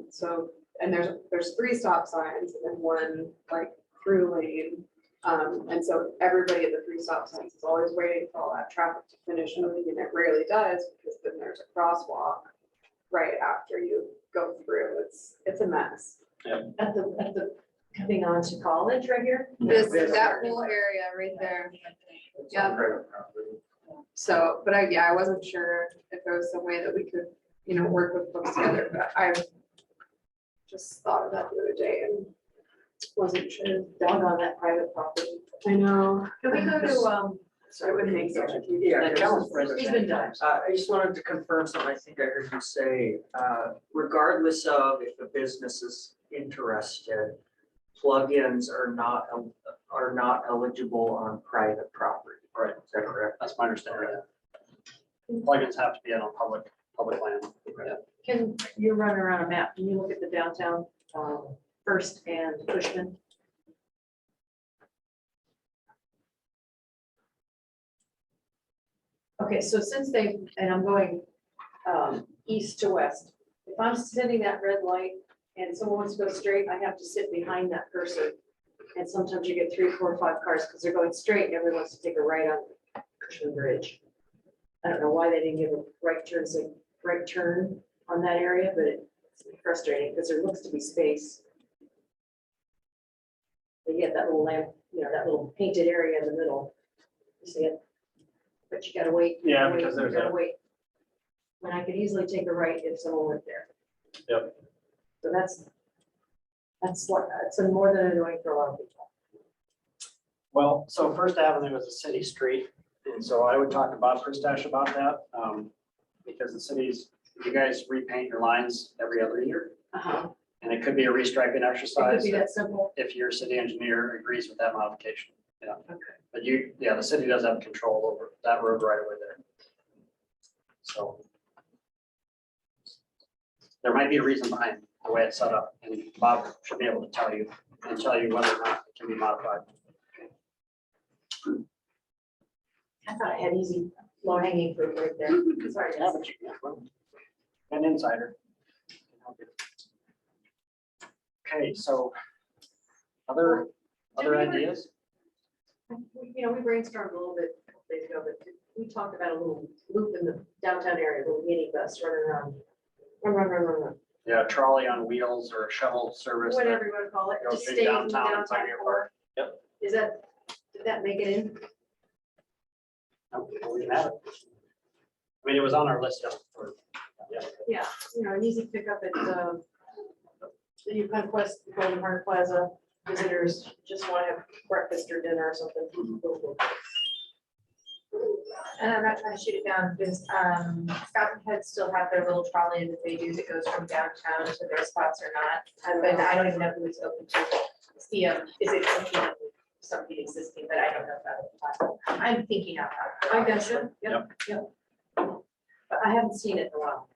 So, and there's 3 stop signs and then 1 like through lane. And so everybody at the 3 stop signs is always waiting for all that traffic to finish moving, and it rarely does, because then there's a crosswalk right after you go through. It's a mess. At the, coming on to college right here. That whole area right there. Yeah. So, but I wasn't sure if there was some way that we could, work with folks together, but I just thought of that the other day and wasn't sure. Dog on that private property. I know. Can we go to, It would make such a huge. Yeah, difference. Kellen's right there. he's been done. I just wanted to confirm something I think I heard you say, regardless of if the business is interested, plugins are not eligible on private property. Right. Is that correct? That's my understanding. Plugins have to be on public land. Yeah. Can you run around a map? Can you look at the downtown, First and Cushman? Okay, so since and I'm going east to west, if I'm sitting that red light and someone wants to go straight, I have to sit behind that person. And sometimes you get 3, 4, 5 cars because they're going straight and everyone wants to take a right on Cushman Bridge. I don't know why they didn't give a right turn on that area, but it's frustrating because there looks to be space. They get that little lamp, that little painted area in the middle. You see it? But you gotta wait. you Yeah, gotta wait, because there's you gotta a- wait. When I could easily take a right if someone went there. Yep. So that's more than annoying for a lot of people. Well, so First Avenue is a city street, and so I would talk to Bob Christash about that, because the cities, you guys repaint your lines every other year, and it could be a restriping It could exercise be that simple. if your city engineer agrees with that modification. Yeah. Okay. But the city does have control over that road right away there. So there might be a reason behind the way it's set up, and Bob should be able to tell you whether or not it can be modified. I thought I had easy, low hanging fruit right there. Sorry. Yeah, but you can. An insider. Okay, so other ideas? We brainstormed a little bit a couple days ago, but we talked about a little loop in the downtown area, a little mini bus running around. Run. Yeah, trolley on wheels or a shuttle service. that Whatever you want to call it, goes just through stay in the downtown and downtown find your core. park. Yep. Did that make it in? No, we have it. I mean, it was on our list. Yeah. Yeah, an easy pickup at the Yukon Quest, Golden Heart Plaza, visitors just want to have breakfast or dinner or something. And I'm not trying to shoot it down because Fountain Heads still have their little trolley that they do that goes from downtown to their spots or not. But I don't even know who it's open to. See, is it something existing, but I don't know about it. I'm thinking out loud. I got you. Yep. But I haven't seen it in a while.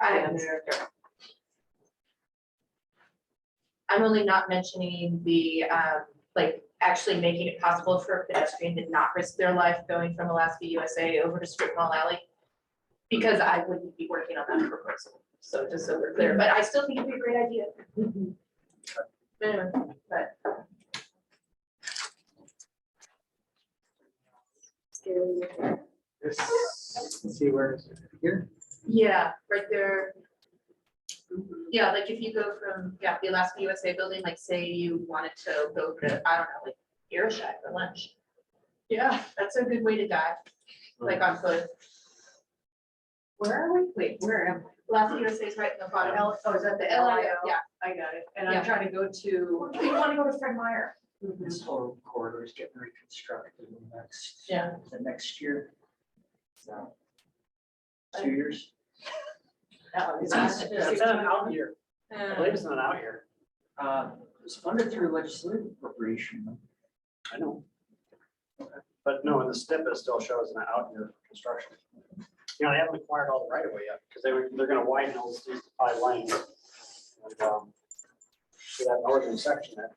I'm only not mentioning the, actually making it possible for a pedestrian to not risk their life going from Alaska USA over to Strip Mall Alley. Because I wouldn't be working on that proposal, so just so we're clear, but I still think it'd be a great idea. Anyway, but Let's see where is it here? yeah, right there. Yeah, like if you go from, the Alaska USA building, like say you wanted to go to, I don't know, like Irishat for lunch. Yeah, that's a good way to die, like on foot. Where are we? Wait, where am I? Alaska USA is right in the bottom. Oh, is that the LIO, LIO? yeah. I got it. And Yeah. I'm trying to go to. You want to go to Fred Meyer? This whole corridor is getting reconstructed in the next year. So 2 years. It's an out year. I believe it's an out year. It was funded through legislative appropriation. I know. But no, in the STIP, it still shows an out year construction. You know, they haven't acquired all the right of way yet, because they're gonna widen those to 5 lanes. And, see that northern section there,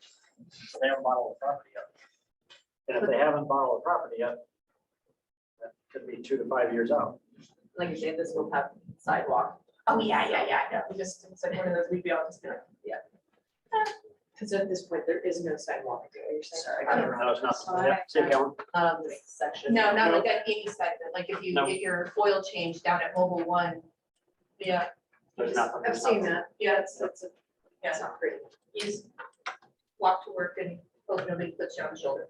so they haven't bought all the property yet. And if they haven't bought all the property yet, that could be 2 to 5 years out. Like you say, this will have sidewalk. Oh, yeah, we just, it's like one of those, we'd be all just gonna, yeah. Because at this point, there is no sidewalk. You're saying. Sorry. No, it's not. Yeah, same count. Not on this section. No, not like on any side of it, like if you No. get your oil change down at Mobile One. Yeah, There's nothing. I've seen that. yeah, it's Yeah, it's not great. you just walk to work and hope nobody puts you on the shoulder.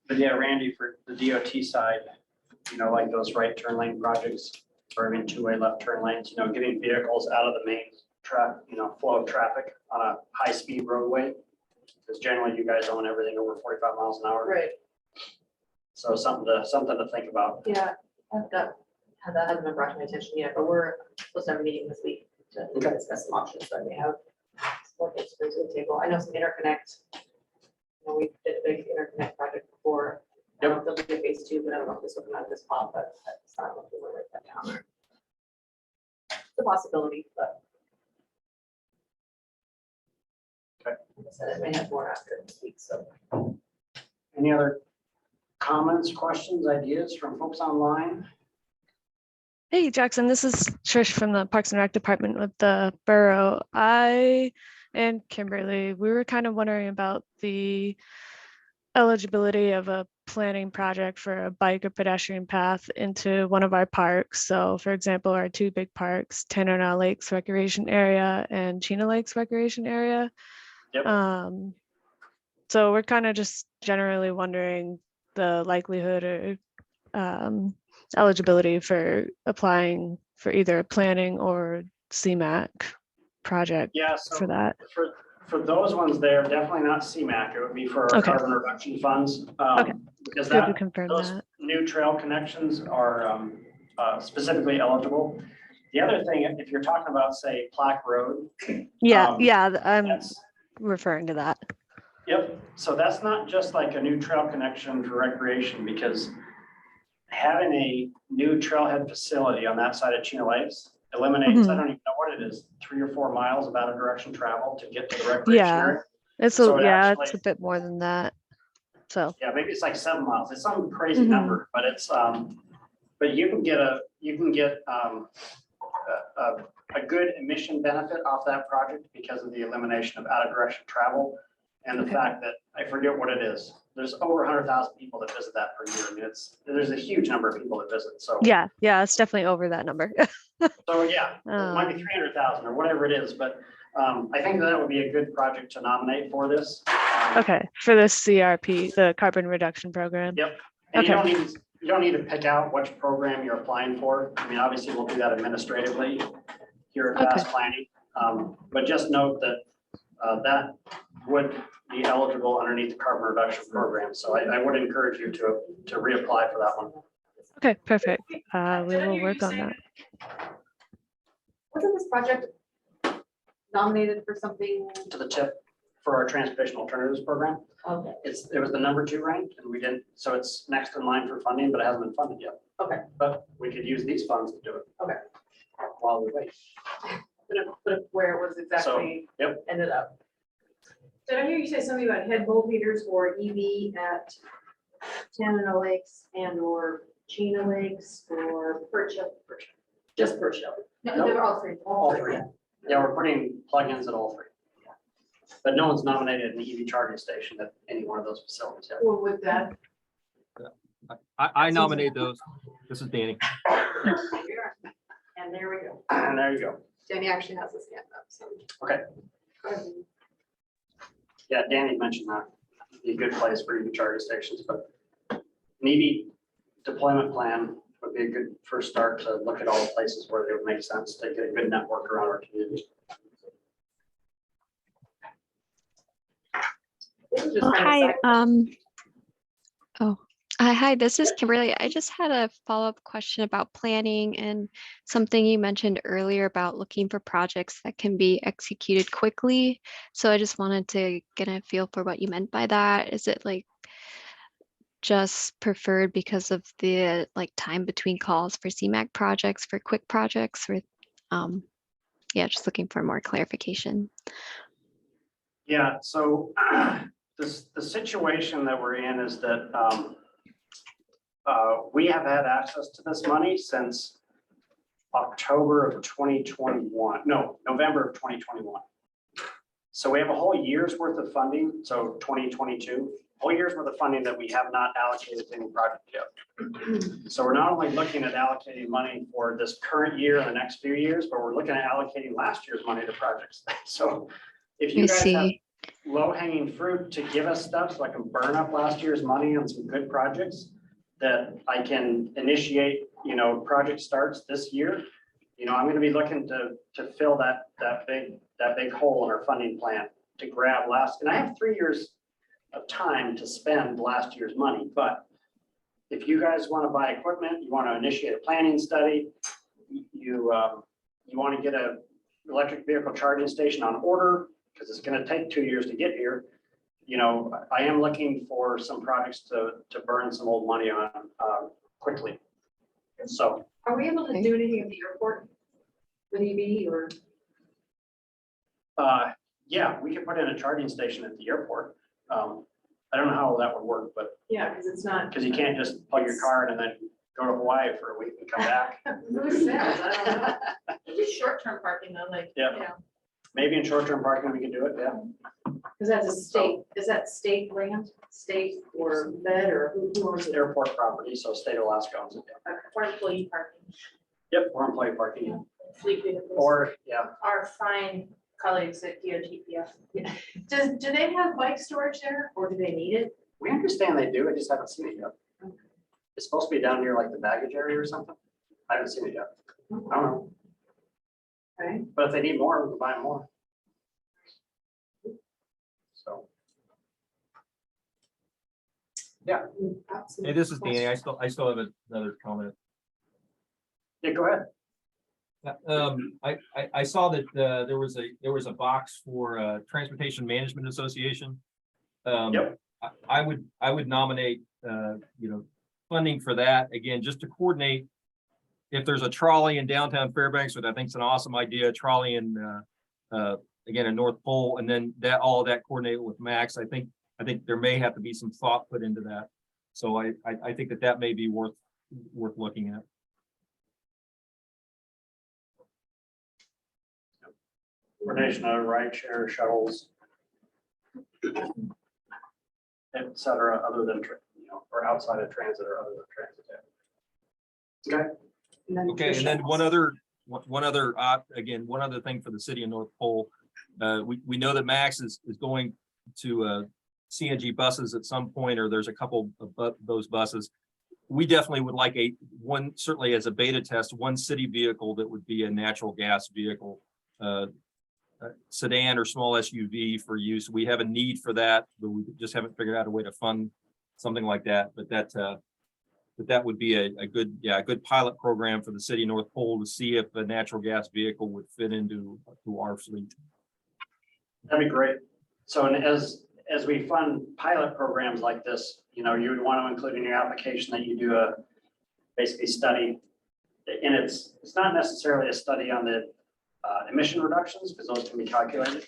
But yeah, Randy, for the DOT side, you know, like those right turn lane projects, or I mean, 2-way left turn lanes, you know, getting vehicles out of the main flow of traffic on a high-speed roadway. Because generally you guys own everything over 45 miles an hour. Right. So something to think about. Yeah, that hasn't been brought to my attention yet, but we're supposed to have a meeting this week to Okay. discuss some options that we have. Some things to bring to the table. I know some interconnect. You know, we did a big interconnect project before. I don't know if they'll do phase 2, but I don't know if this will come out of this pop, but that's not what we'll write that down. It's a possibility, but. Okay. Like I said, it may have more after this week, so. Any other comments, questions, ideas from folks online? Hey, Jackson, this is Trish from the Parks and Rec Department with the borough. I and Kimberly, we were kind of wondering about the eligibility of a planning project for a bike or pedestrian path into one of our parks. So for example, our 2 big parks, Tanana Lakes Recreation Area and Chena Lakes Recreation Area. Yep. So we're kind of just generally wondering the likelihood or eligibility for applying for either a planning or CMAQ project Yeah, so for that. for those ones there, definitely not CMAQ. It would be for our Okay. carbon reduction funds. Okay. Because Good to that, confirm those that. new trail connections are specifically eligible. The other thing, if you're talking about, say, Plaque Road. Yeah, I'm that's- referring to that. Yep, so that's not just like a new trail connection for recreation, because having a new trailhead facility on that side of Chena Lakes eliminates, I don't even know what it is, 3 or 4 miles of out of direction travel to get to the recreation Yeah. area. It's So a, it yeah, it's actually- a bit more than that. So, Yeah, maybe it's like 7 miles. It's some crazy Mhm. number, but it's, but you can get a good emission benefit off that project because of the elimination of out of direction travel. And the Okay. fact that, I forget what it is, there's over 100,000 people that visit that per year. I mean, there's a huge number of people that visit, so. yeah, it's definitely over that number. So, yeah, it might be Um, 300,000 or whatever it is, but I think that would be a good project to nominate for this. Okay, for the CRP, the carbon reduction program. Yep. And Okay. you don't need to pick out which program you're applying for. I mean, obviously, we'll do that administratively here at Fast Planning. But just note that that would be eligible underneath the carbon reduction program. So I would encourage you to reapply for that one. Okay, perfect. We Did I will hear you work on say that. Wasn't this project nominated for something? To the tip for our transportation alternatives program. Okay. It was the #2 ranked and we didn't, so it's next in line for funding, but it hasn't been funded yet. Okay. But we could use these funds to do it. Okay. While we wait. But where it was exactly Yep. ended up. Did I hear you say something about head voltmeters or EV at Tanana Lakes and or Chena Lakes or Perch Hill? Just Perch Hill. No, they were all 3. All 3. Yeah, we're putting plugins at all 3. But no one's nominated an EV charging station at any one of those facilities yet. Well, with that. I nominate those. This is Danny. And there we go. And there you go. Jenny actually has his hand up, so. Okay. Yeah, Danny mentioned that. It'd be a good place for EV charging stations, but an EV deployment plan would be a good first start to look at all the places where it would make sense to get a good network around our community. Hi, Hi, this is Kimberly. I just had a follow-up question about planning and something you mentioned earlier about looking for projects that can be executed quickly. So I just wanted to get a feel for what you meant by that. Is it like just preferred because of the like time between calls for CMAQ projects, for quick projects, or yeah, just looking for more clarification. Yeah, so the situation that we're in is that we have had access to this money since October of 2021, no, November of 2021. So we have a whole year's worth of funding, so 2022, whole year's worth of funding that we have not allocated to any project yet. So we're not only looking at allocating money for this current year and the next few years, but we're looking at allocating last year's money to projects. So if you I guys have see. low hanging fruit to give us stuff so I can burn up last year's money on some good projects that I can initiate, project starts this year, I'm gonna be looking to fill that big hole in our funding plan to grab and I have 3 years of time to spend last year's money, but if you guys want to buy equipment, you want to initiate a planning study, you want to get a electric vehicle charging station on order, because it's going to take 2 years to get here. I am looking for some projects to burn some old money on quickly. So, Are we able to do anything at the airport with EV or? yeah, we could put in a charging station at the airport. I don't know how that would work, but Yeah, because it's not. because you can't just plug your car in and then go to Hawaii for a week and come back. Who says? I don't know. It's just short-term parking though, like, Yeah. Maybe in short-term parking, we can do it, yeah. Because that's a state, is that state land, state or Med or who owns It's it? airport property, so state of Alaska owns it. Yeah. or employee parking, Yep, or employee parking, fleet vehicles. or, yeah, Our fine colleagues at DOTPF. Do they have bike storage there or do they need it? we understand they do, I just haven't seen it yet. It's supposed to be down near like the baggage area or something. I haven't seen it yet. I don't know, Okay. but if they need more, we can buy more. So. Yeah, Hey, this is Danny. I still have another comment. yeah, go ahead. I saw that there was a box for Transportation Management Association. Yep. I would nominate funding for that, again, just to coordinate. If there's a trolley in downtown Fairbanks, which I think is an awesome idea, trolley in again in North Pole, and then all of that coordinated with Max. I think there may have to be some thought put into that. So I think that may be worth looking at. Coordination of ride share shuttles, et cetera, other than, or outside of transit or other than transit. Okay. Okay, and then one other thing for the city of North Pole. We know that Max is going to CNG buses at some point, or there's a couple of those buses. We definitely would like certainly as a beta test, one city vehicle that would be a natural gas vehicle, sedan or small SUV for use. We have a need for that, but we just haven't figured out a way to fund something like that. But that would be a good pilot program for the city of North Pole to see if a natural gas vehicle would fit into our fleet. That'd be great. So, and as we fund pilot programs like this, you would want to include in your application that you do a basically study. And it's not necessarily a study on the emission reductions, because those can be calculated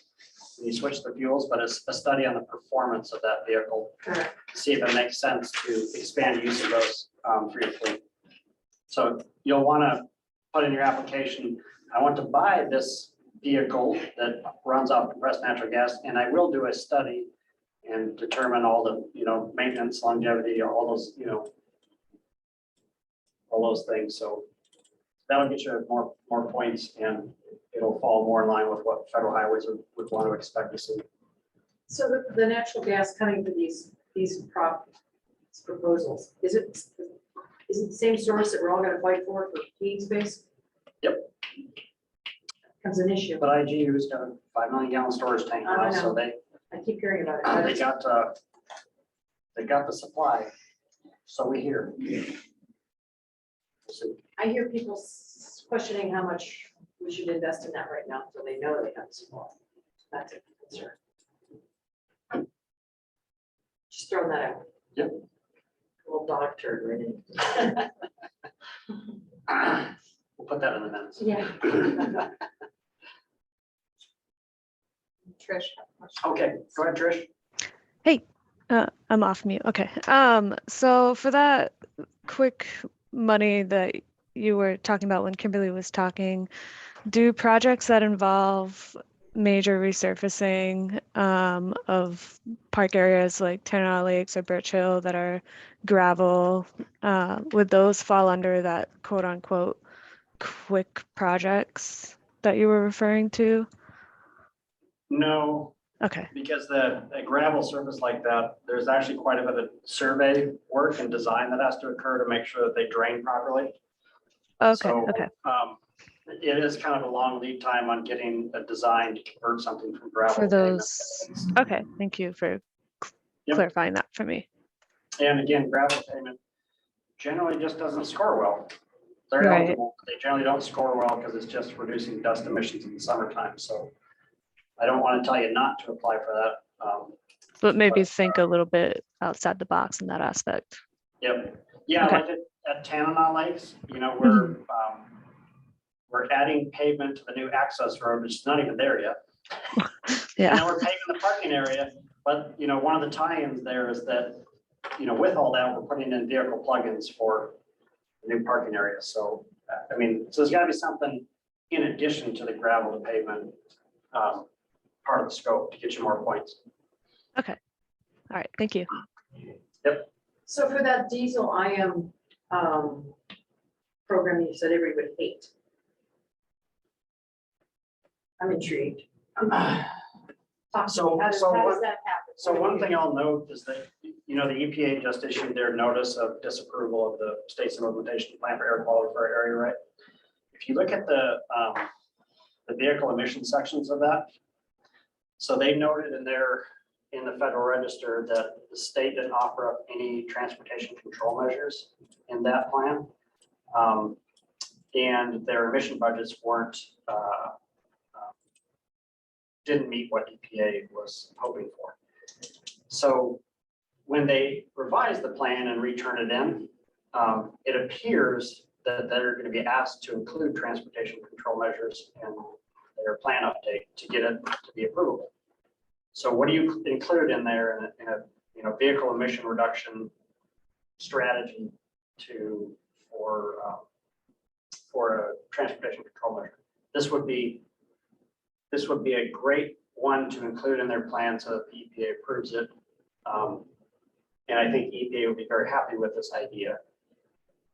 when you switch the fuels, but it's a study on the performance of that vehicle to see if it makes sense to expand use of those for your fleet. So you'll want to put in your application, I want to buy this vehicle that runs off compressed natural gas, and I will do a study and determine all the maintenance, longevity, all those all those things. So that'll get you more points, and it'll fall more in line with what federal highways would want to expect to see. So the natural gas coming to these proposals, is it the same source that we're all gonna fight for heating space? Yep. Becomes an issue. But IGU's got a 5 million gallon storage tank I now, know. so I keep hearing about it. they got the supply. So we hear. I hear people questioning how much we should invest in that right now, so they know they have support. That's a concern. Just throwing that out. Yep. Little dog turd right in. We'll put that in the minutes. Yeah. Trish. Okay, go ahead, Trish. I'm off mute. Okay. So for that quick money that you were talking about when Kimberly was talking, do projects that involve major resurfacing of park areas like Tanana Lakes or Birch Hill that are gravel, would those fall under that quote unquote quick projects that you were referring to? No, Okay. because the gravel surface like that, there's actually quite a bit of survey work and design that has to occur to make sure that they drain properly. Okay. So, Okay. It is kind of a long lead time on getting a design to convert something from gravel. For to pavement. those. Okay. Thank you for Yep. clarifying that for me. And again, gravel pavement generally just doesn't score well. They're Right. eligible, but they generally don't score well because it's just reducing dust emissions in the summertime. So I don't want to tell you not to apply for that. But maybe think a little bit outside the box in that aspect. Yep. Yeah, Okay. like at Tanana Lakes, we're adding pavement to the new access road, which is not even there yet. Yeah. And then we're paving the parking area, but one of the tie-ins there is that, with all that, we're putting in vehicle plugins for the new parking area. So, so there's gotta be something in addition to the gravel to pavement, part of the scope to get you more points. Okay. All right. Thank you. Yep. So for that diesel IM program, you said everybody would hate. I'm intrigued. Talk to me. How does that happen? So one thing I'll note is that, the EPA just issued their notice of disapproval of the state's implementation plan for air quality for our area, right? If you look at the vehicle emission sections of that, so they noted in the Federal Register that the state didn't offer up any transportation control measures in that plan. And their emission budgets didn't meet what EPA was hoping for. So when they revise the plan and return it in, it appears that they're going to be asked to include transportation control measures in their plan update to get it to be approvable. So what do you include in there in a vehicle emission reduction strategy for a transportation control measure? This would be a great one to include in their plan so that the EPA approves it. And I think EPA would be very happy with this idea.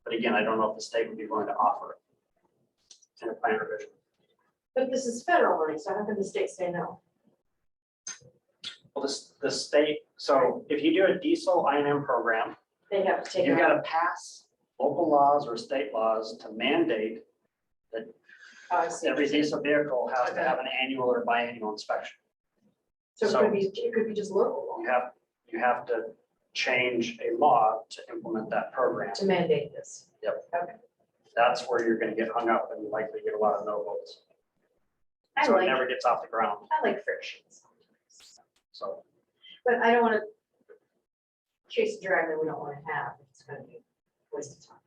But again, I don't know if the state would be willing to offer it in a plan revision. But this is federal money, so how can the state say no? Well, the state, so if you do a diesel I&M program, They have to take you've it got out. to pass local laws or state laws to mandate that Oh, I see. every diesel vehicle has to have an annual or biannual inspection. So it could be just local You have to change a law to implement that program. to mandate this. Yep. Okay. That's where you're going to get hung up and likely get a lot of no votes. I So it like, never gets off the ground. I like frictions. So, But I don't want to chase a dragon that we don't want to have. It's going to be a waste of time.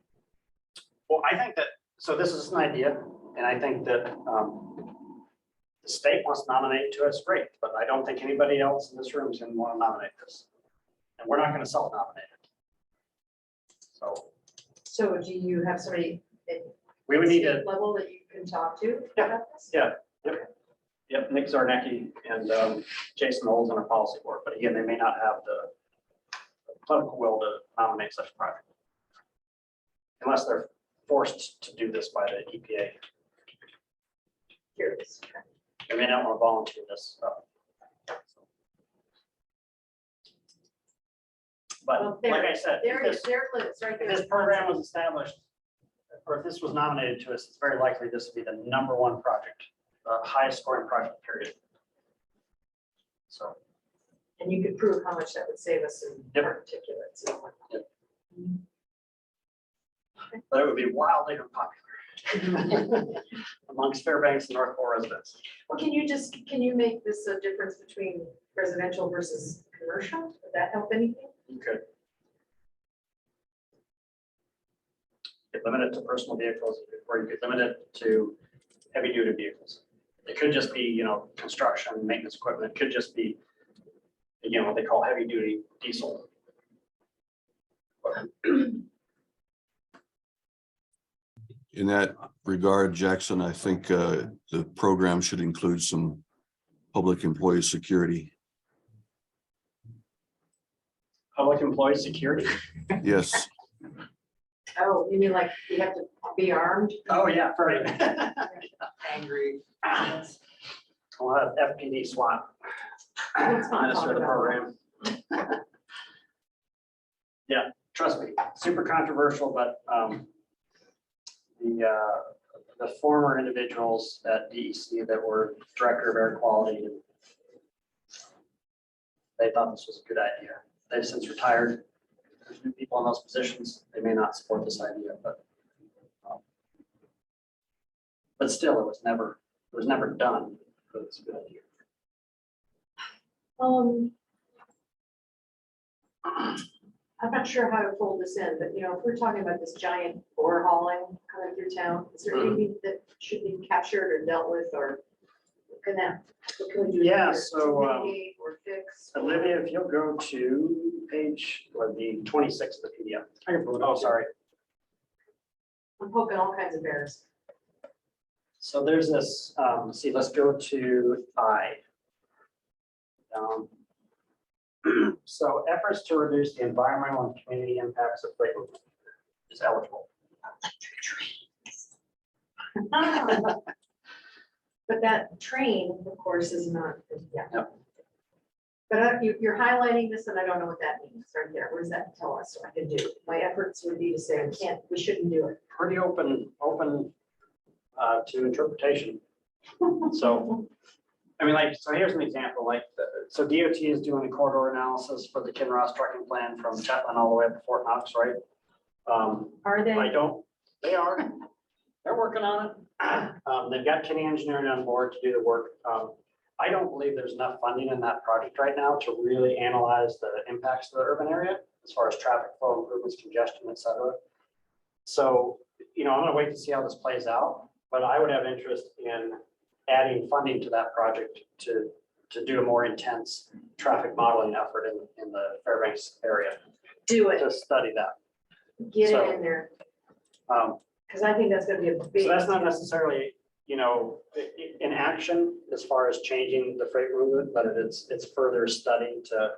well, I think that, so this is an idea, and I think that the state wants to nominate to us, great, but I don't think anybody else in this room is going to want to nominate this. And we're not going to self-nominate it. So do you have somebody at We would need state to, level that you can talk to Yeah. about this? yeah, yep, Nick Zarnecki and Jason Knowles on our policy board, but again, they may not have the political will to nominate such a project. Unless they're forced to do this by the EPA. Curious. They may not want to volunteer this stuff. But Well, like I said, There if it this, is, there it is, right if there. this program was established, or if this was nominated to us, it's very likely this would be the #1 project, the highest scoring project period. So, And you could prove how much that would save us in Yep. particulates and whatnot. Yep. But it would be wildly unpopular amongst Fairbanks and North Pole residents. Well, can you make this a difference between residential versus commercial? Would that help anything? You could. You could limit it to personal vehicles, or you could limit it to heavy duty vehicles. It could just be, you know, construction, maintenance equipment. It could just be, again, what they call heavy duty diesel. In that regard, Jackson, I think the program should include some public employee security. Public employee security. Yes, Oh, you mean like you have to be armed? Oh, yeah, right. Angry. We'll have FPD SWAT. Let's not Minister talk of the about program. Yeah, trust me, super controversial, but the former individuals at DEC that were director of air quality, they thought this was a good idea. They've since retired. There's new people in those positions. They may not support this idea, but still, it was never done. But it's a good idea. I'm not sure how to fold this in, but you know, if we're talking about this giant ore hauling coming through town, is there anything that should be captured or dealt with, or what can we do? Yeah, here to so, mitigate or fix? Olivia, if you'll go to page, or the 26th of the PDF. I can pull it Oh, up. sorry. I'm poking all kinds of bears. So there's this, see, let's go to I. So efforts to reduce the environmental and community impacts of freight movement is eligible. But that train, of course, is not, yeah. Yep. But you're highlighting this and I don't know what that means right there. What does that tell us I can do? My efforts would be to say, we shouldn't do it. Pretty open to interpretation. So, I mean, like, so here's an example, like, so DOT is doing a corridor analysis for the Kinross trucking plan from Chetland all the way up to Fort Knox, right? Are they? They are, they're working on it. They've got Kenny Engineering on board to do the work. I don't believe there's enough funding in that project right now to really analyze the impacts to the urban area as far as traffic flow improvements, congestion, et cetera. So, you know, I'm gonna wait to see how this plays out, but I would have interest in adding funding to that project to do a more intense traffic modeling effort in the Fairbanks area, Do it. to study that. Get So, it in there. Um, Because I think that's gonna be a big. So that's not necessarily, you know, in action as far as changing the freight movement, but it's further study to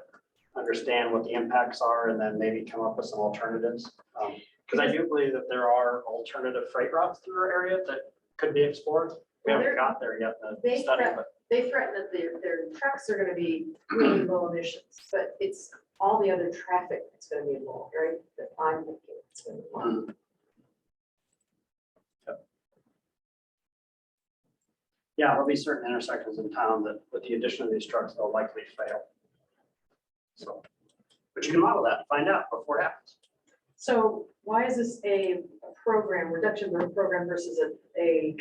understand what the impacts are and then maybe come up with some alternatives. Because I do believe that there are alternative freight routes through our area that could be explored. We Well, haven't got there yet in the they study, threat- but They threaten that their trucks are gonna be really low emissions, but it's all the other traffic that's gonna be involved, right? That I'm thinking it's gonna be involved. yeah, there'll be certain intersections in town that with the addition of these trucks, they'll likely fail. So, but you can model that and find out before it happens. So why is this a program, reduction program versus a?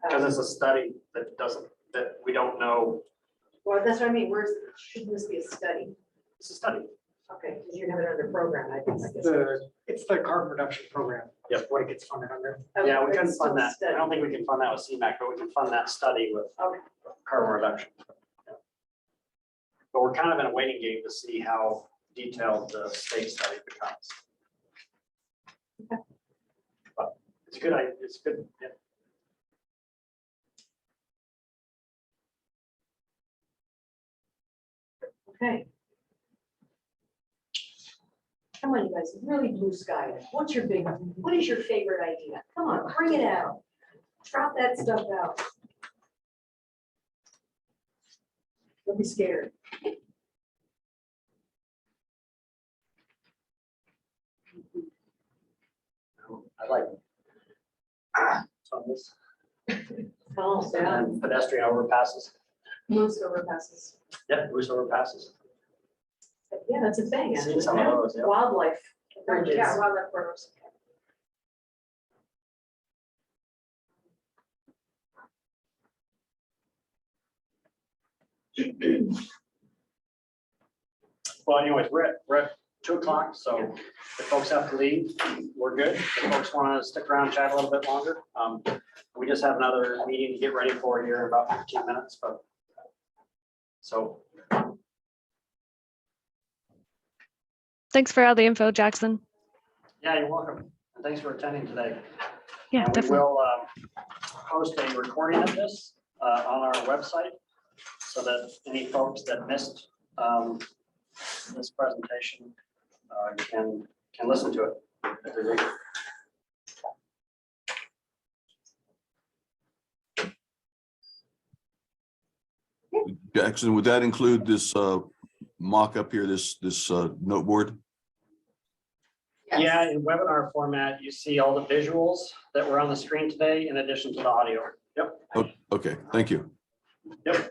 Because it's a study that we don't know. Well, that's what I mean, shouldn't this be a study? It's a study. Okay, because you have it under program, I guess. It's the carbon reduction program. Yep. What it gets funded under. Okay, Yeah, we but couldn't it's still fund that. I study. don't think we can fund that with CMAQ, but we can fund that study with Okay. carbon reduction. But we're kind of in a waiting game to see how detailed the state study becomes. Okay. But it's good. It's good. Yeah. Okay. Come on, you guys, really blue sky. What is your favorite idea? Come on, bring it out. Drop that stuff out. Don't be scared. I like. So this, Calm down. and pedestrian overpasses. Moose overpasses. Yep, boost overpasses. Yeah, that's a thing. Seen actually. some of those, yeah. Wildlife Bridges. Yeah, wildlife corridors. Well, anyways, we're at 2 o'clock, so if folks have to leave, we're good. If folks want to stick around, chat a little bit longer. We just have another meeting to get ready for here in about 15 minutes, but. So, Thanks for all the info, Jackson. yeah, you're welcome. And thanks for attending today. Yeah, And we definitely. will post a recording of this on our website so that any folks that missed this presentation can listen to it if they're eager. Jackson, would that include this mock-up here, this note board? Yes. Yeah, in webinar format, you see all the visuals that were on the screen today in addition to the audio. Yep. Oh, okay, thank you. Yep.